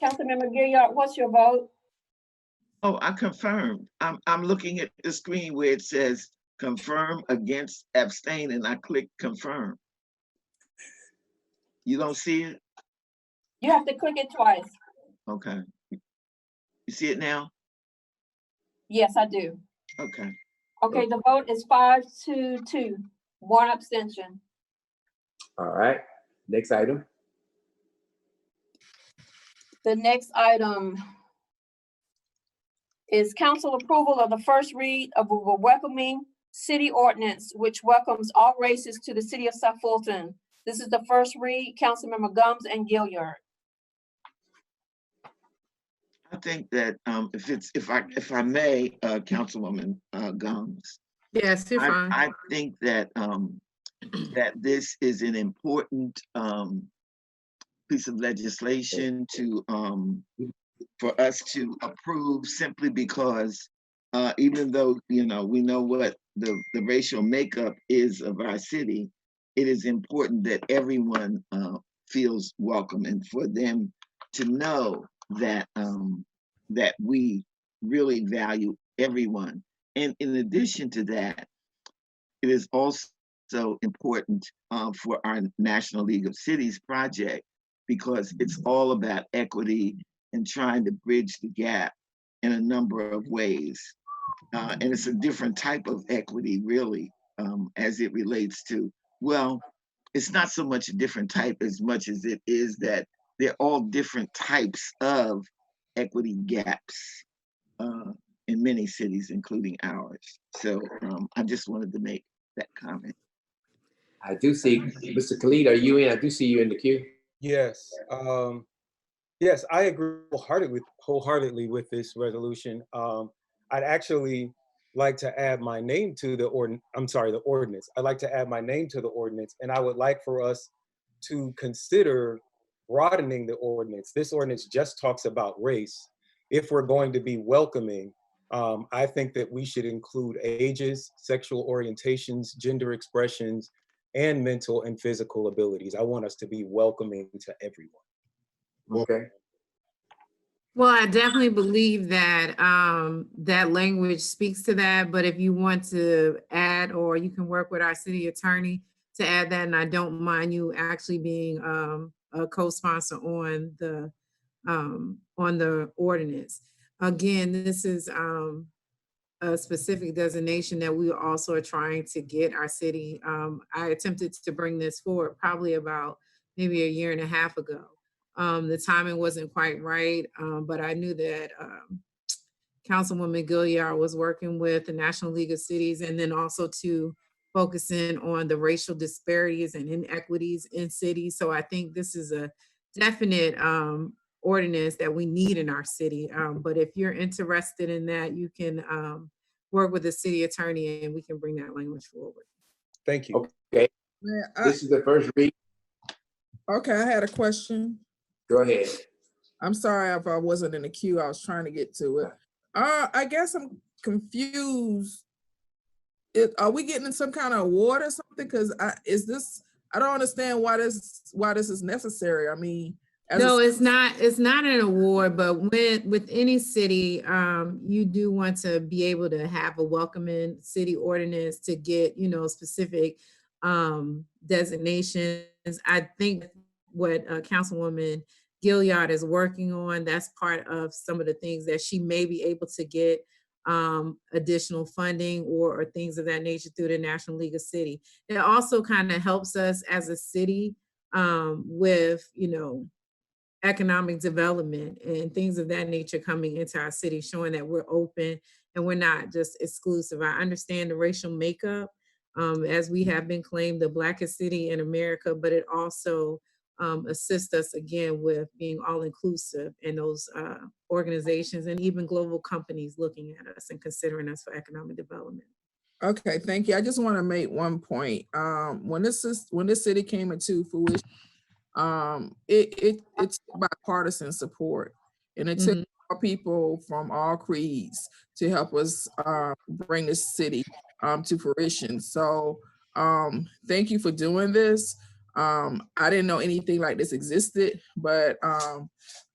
Councilmember Gilliard, what's your vote? Oh, I confirmed. I'm looking at the screen where it says confirm, against, abstain, and I click confirm. You don't see it? You have to click it twice. Okay. You see it now? Yes, I do. Okay. Okay, the vote is 5-2, 1 abstention. All right, next item. The next item is council approval of the first read of a welcoming city ordinance, which welcomes all races to the city of South Fulton. This is the first read, Councilmember Gums and Gilliard. I think that if I may, Councilwoman Gums. Yes, you're fine. I think that that this is an important piece of legislation to for us to approve, simply because even though we know what the racial makeup is of our city, it is important that everyone feels welcome, and for them to know that that we really value everyone. And in addition to that, it is also important for our National League of Cities project, because it's all about equity and trying to bridge the gap in a number of ways. And it's a different type of equity, really, as it relates to, well, it's not so much a different type as much as it is that they're all different types of equity gaps in many cities, including ours. So I just wanted to make that comment. I do see, Mr. Khalid, are you in? I do see you in the queue. Yes. Yes, I agree wholeheartedly with this resolution. I'd actually like to add my name to the ordinance. I'd like to add my name to the ordinance, and I would like for us to consider broadening the ordinance. This ordinance just talks about race. If we're going to be welcoming, I think that we should include ages, sexual orientations, gender expressions, and mental and physical abilities. I want us to be welcoming to everyone. Okay. Well, I definitely believe that that language speaks to that, but if you want to add, or you can work with our city attorney to add that, and I don't mind you actually being a co-sponsor on the ordinance. Again, this is a specific designation that we also are trying to get our city. I attempted to bring this forward probably about maybe a year and a half ago. The timing wasn't quite right, but I knew that Councilwoman Gilliard was working with the National League of Cities, and then also to focus in on the racial disparities and inequities in cities. So I think this is a definite ordinance that we need in our city. But if you're interested in that, you can work with the city attorney and we can bring that language forward. Thank you. Okay, Yeah, this is the first read. okay, I had a question. Go ahead. I'm sorry if I wasn't in the queue. I was trying to get to it. I guess I'm confused. Are we getting some kind of award or something? Because I don't understand why this is necessary. I mean, No, it's not. It's not an award, but with any city, you do want to be able to have a welcoming city ordinance to get, specific designations. I think what Councilwoman Gilliard is working on, that's part of some of the things that she may be able to get additional funding or things of that nature through the National League of City. It also kind of helps us as a city with, economic development and things of that nature coming into our city, showing that we're open and we're not just exclusive. I understand the racial makeup, as we have been claimed the blackest city in America, but it also assists us again with being all inclusive in those organizations and even global companies looking at us and considering us for economic development. Okay, thank you. I just want to make one point. When this city came into fruition, it's bipartisan support, and it took people from all creeds to help us bring this city to fruition. So thank you for doing this. I didn't know anything like this existed, but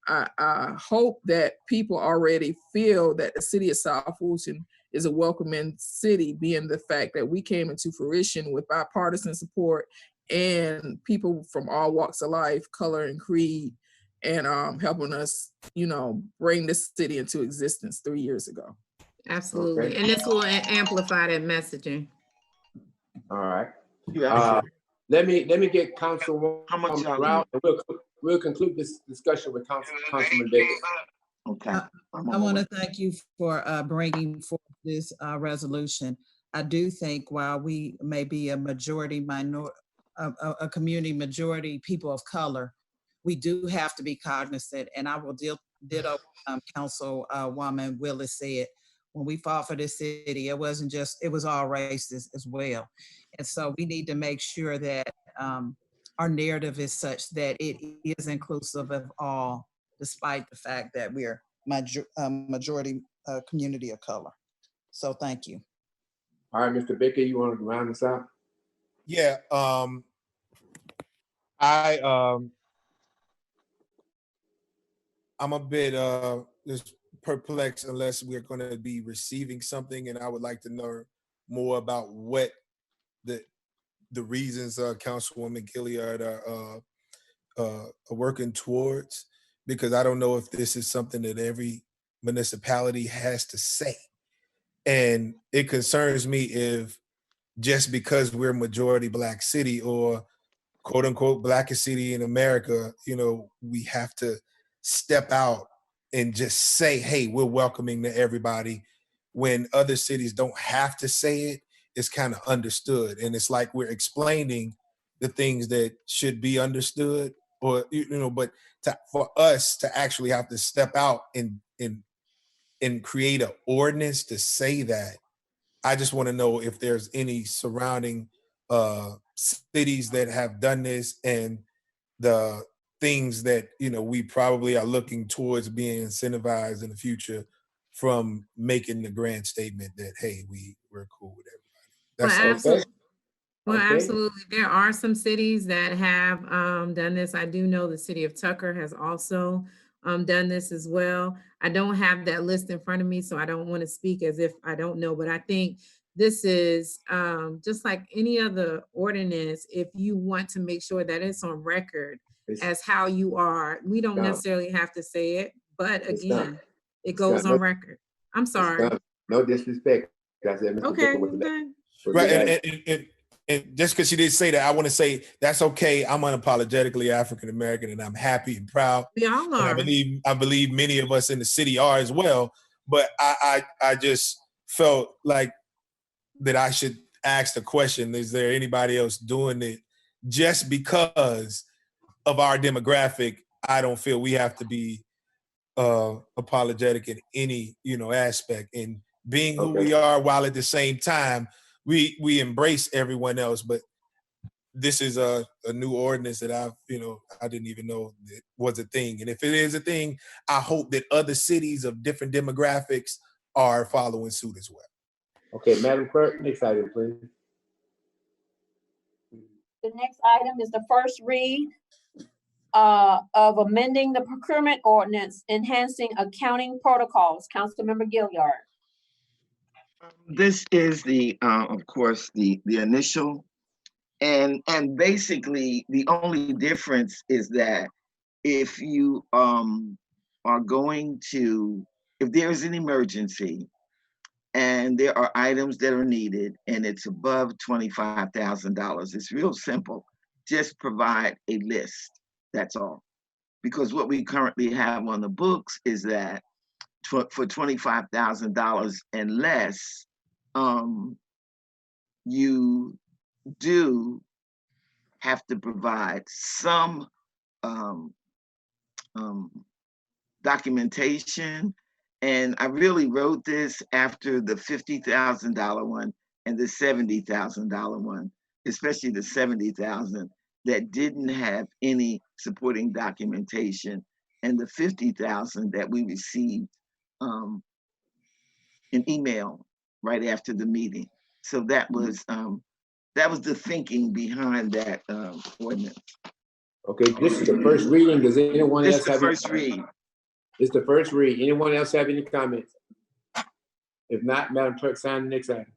I hope that people already feel that the city of South Fulton is a welcoming city, being the fact that we came into fruition with bipartisan support and people from all walks of life, color and creed, and helping us, bring this city into existence 3 years ago. Absolutely. Okay. And this will amplify that messaging. All right. Yeah. Let me get Councilwoman How much Route, and we'll conclude this discussion with Councilman Baker. Okay. I want to thank you for bringing forth this resolution. I do think while we may be a majority a community majority people of color, we do have to be cognizant, and I will ditto Councilwoman Willis said, when we fought for this city, it was all racist as well. And so we need to make sure that our narrative is such that it is inclusive of all, despite the fact that we're majority community of color. So thank you. All right, Mr. Baker, you want to round this out? Yeah, I'm a bit just perplexed unless we're going to be receiving something, and I would like to know more about what the reasons Councilwoman Gilliard are working towards, because I don't know if this is something that every municipality has to say. And it concerns me if just because we're a majority Black city or quote unquote blackest city in America, we have to step out and just say, hey, we're welcoming to everybody, when other cities don't have to say it. It's kind of understood. And it's like we're explaining the things that should be understood, or, but for us to actually have to step out and create an ordinance to say that, I just want to know if there's any surrounding cities that have done this, and the things that we probably are looking towards being incentivized in the future from making the grand statement that, hey, we're cool with everybody. That's Absolutely. Well, Okay. absolutely. There are some cities that have done this. I do know the city of Tucker has also done this as well. I don't have that list in front of me, so I don't want to speak as if I don't know, but I think this is just like any other ordinance. If you want to make sure that it's on record as how you are, we don't necessarily have to say it, but again, it goes on record. I'm sorry. No disrespect. I said, Mr. Okay, Booker was the okay. was Right, the- and just because she didn't say that, I want to say that's okay. I'm unapologetically African American, and I'm happy and proud. We all And are. I believe many of us in the city are as well. But I just felt like that I should ask the question: is there anybody else doing it? Just because of our demographic, I don't feel we have to be apologetic in any aspect. And being who we are, while at the same time we embrace everyone else. But this is a new ordinance that I didn't even know that was a thing. And if it is a thing, I hope that other cities of different demographics are following suit as well. Okay, Madam Clerk, next item, please. The next item is the first read of amending the procurement ordinance, enhancing accounting protocols. Councilmember Gilliard. This is of course, the initial, and basically the only difference is that if you are going to, if there is an emergency and there are items that are needed and it's above $25,000, it's real simple. Just provide a list. That's all. Because what we currently have on the books is that for $25,000 and less, you do have to provide some documentation. And I really wrote this after the $50,000 one and the $70,000 one, especially the $70,000 that didn't have any supporting documentation, and the $50,000 that we received an email right after the meeting. So that was the thinking behind that ordinance. Okay, this is the first reading. Does anyone else have This is the first read. It's the first read. Anyone else have any comments? If not, Madam Clerk, sign the next item.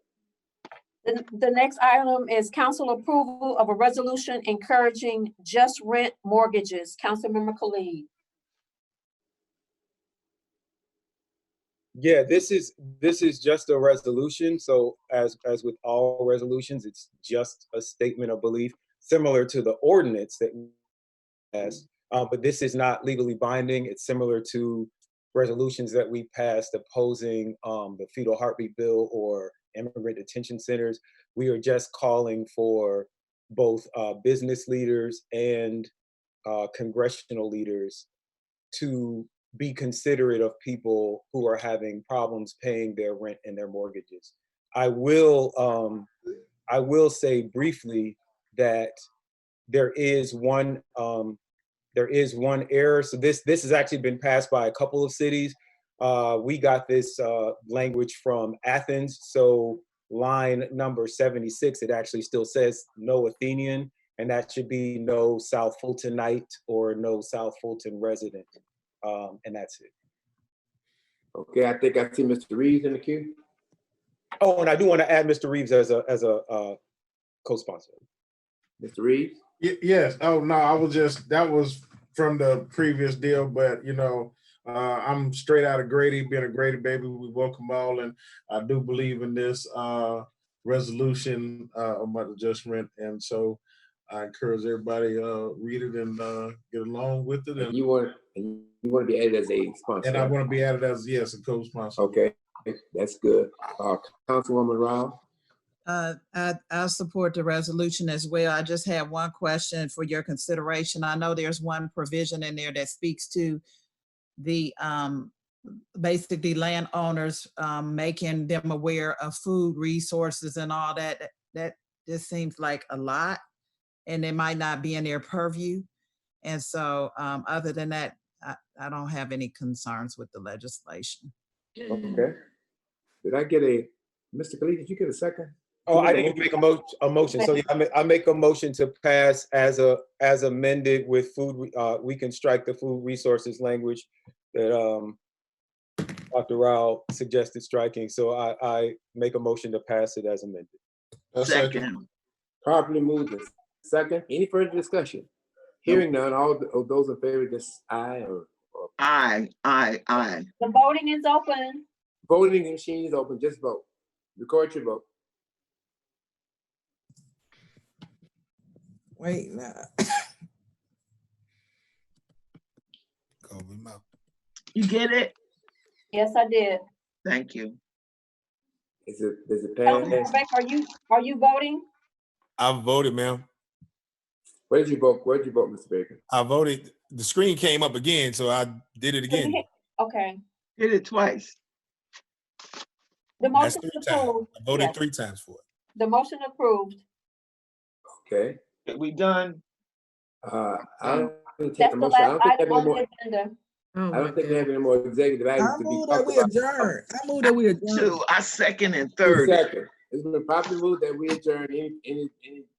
The next item is council approval of a resolution encouraging just rent mortgages. Councilmember Khalid. Yeah, this is just a resolution. So as with all resolutions, it's just a statement of belief, similar to the ordinance that we passed. But this is not legally binding. It's similar to resolutions that we passed opposing the fetal heartbeat bill or immigrant detention centers. We are just calling for both business leaders and congressional leaders to be considerate of people who are having problems paying their rent and their mortgages. I will say briefly that there is one error. So this has actually been passed by a couple of cities. We got this language from Athens. So line number 76, it actually still says no Athenian, and that should be no South Fultonite or no South Fulton resident. And that's it. Okay, I think I see Mr. Reeves in the queue. Oh, and I do want to add Mr. Reeves as a co-sponsor. Mr. Reeves? Yes. Oh, no, that was from the previous deal, but I'm straight out of Grady, being a Grady baby. We welcome all, and I do believe in this resolution about the just rent, and so I encourage everybody read it and get along with it. And you want to be added as a sponsor? And I want to be added as a co-sponsor. Okay, that's good. Councilwoman Rao? I support the resolution as well. I just have one question for your consideration. I know there's one provision in there that speaks to the basically landowners making them aware of food resources and all that. That just seems like a lot, and it might not be in their purview. And so other than that, I don't have any concerns with the legislation. Okay. Did I get Mr. Khalid, did you get a second? Oh, I didn't make a motion. So yeah, I make a motion to pass as amended with food. We can strike the food resources language that Dr. Rao suggested striking. So I make a motion to pass it as amended. Second. Properly moved and second. Any further discussion? Hearing none, all those in favor, just aye or Aye. The voting is open. Voting machine is open. Just vote. Record your vote. Wait, nah. Go with mouth. You get it? Yes, I did. Thank you. Is it Councilmember passed? Baker, are you voting? I voted, ma'am. Where did you vote? Where did you vote, Mr. Baker? I voted. The screen came up again, so I did it again. Okay. Did it twice. The That's motion 3 is times. approved. I voted Yes. 3 times for it. The motion approved. Okay. Are we done? I don't take That's a the motion. I last don't think they item have any on more. the agenda. Oh I my don't think we have goodness. any more executive I items to be move that talked we about. adjourn. I move that we adjourn. Two, I second and Two third. seconds. It's been properly moved that we adjourn. Any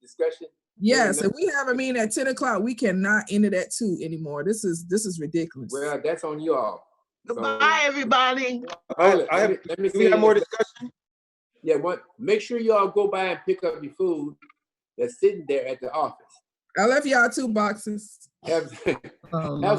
discussion? Yes, if we have a meeting at 10 o'clock, we cannot end it at 2 anymore. This is ridiculous. Well, that's on you all. Goodbye, everybody. Hold it. Let me do we have say more this. discussion? Yeah, make sure you all go by and pick up your food that's sitting there at the office. I left y'all 2 boxes. Have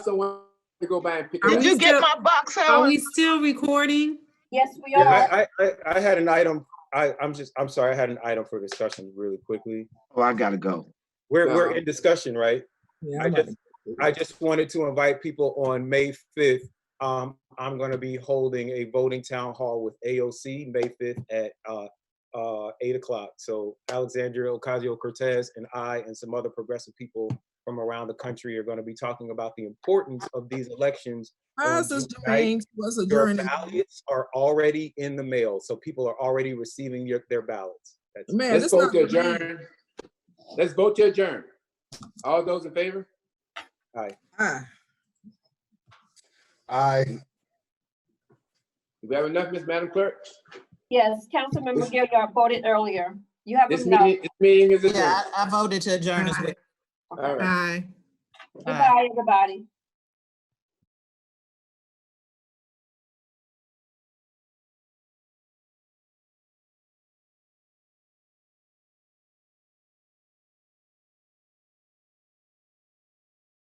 someone to go by and pick Are it up. Did we you get still- my box, Are Helen? we still recording? Yes, we Yeah, are. I had an item. I'm sorry. I had an item for discussion really quickly. Oh, I gotta go. We're in discussion, right? Yeah, I just wanted to invite people on May 5th. I'm going to be holding a voting town hall with AOC May 5th at 8 o'clock. So Alexandria Ocasio-Cortez and I and some other progressive people from around the country are going to be talking about the importance of these elections. How's this June 9th. Jermaine? What's Your adjourning? ballots are already in the mail, so people are already receiving their ballots. Man, Let's this vote not to Jermaine. adjourn. Let's vote to adjourn. All those in favor? Aye. Aye. Do we have enough, Madam Clerk? Yes, Councilmember Gilliard voted earlier. You have This enough. meeting is adjourned. Yeah, I voted to adjourn as well. All right. Aye. Goodbye, everybody.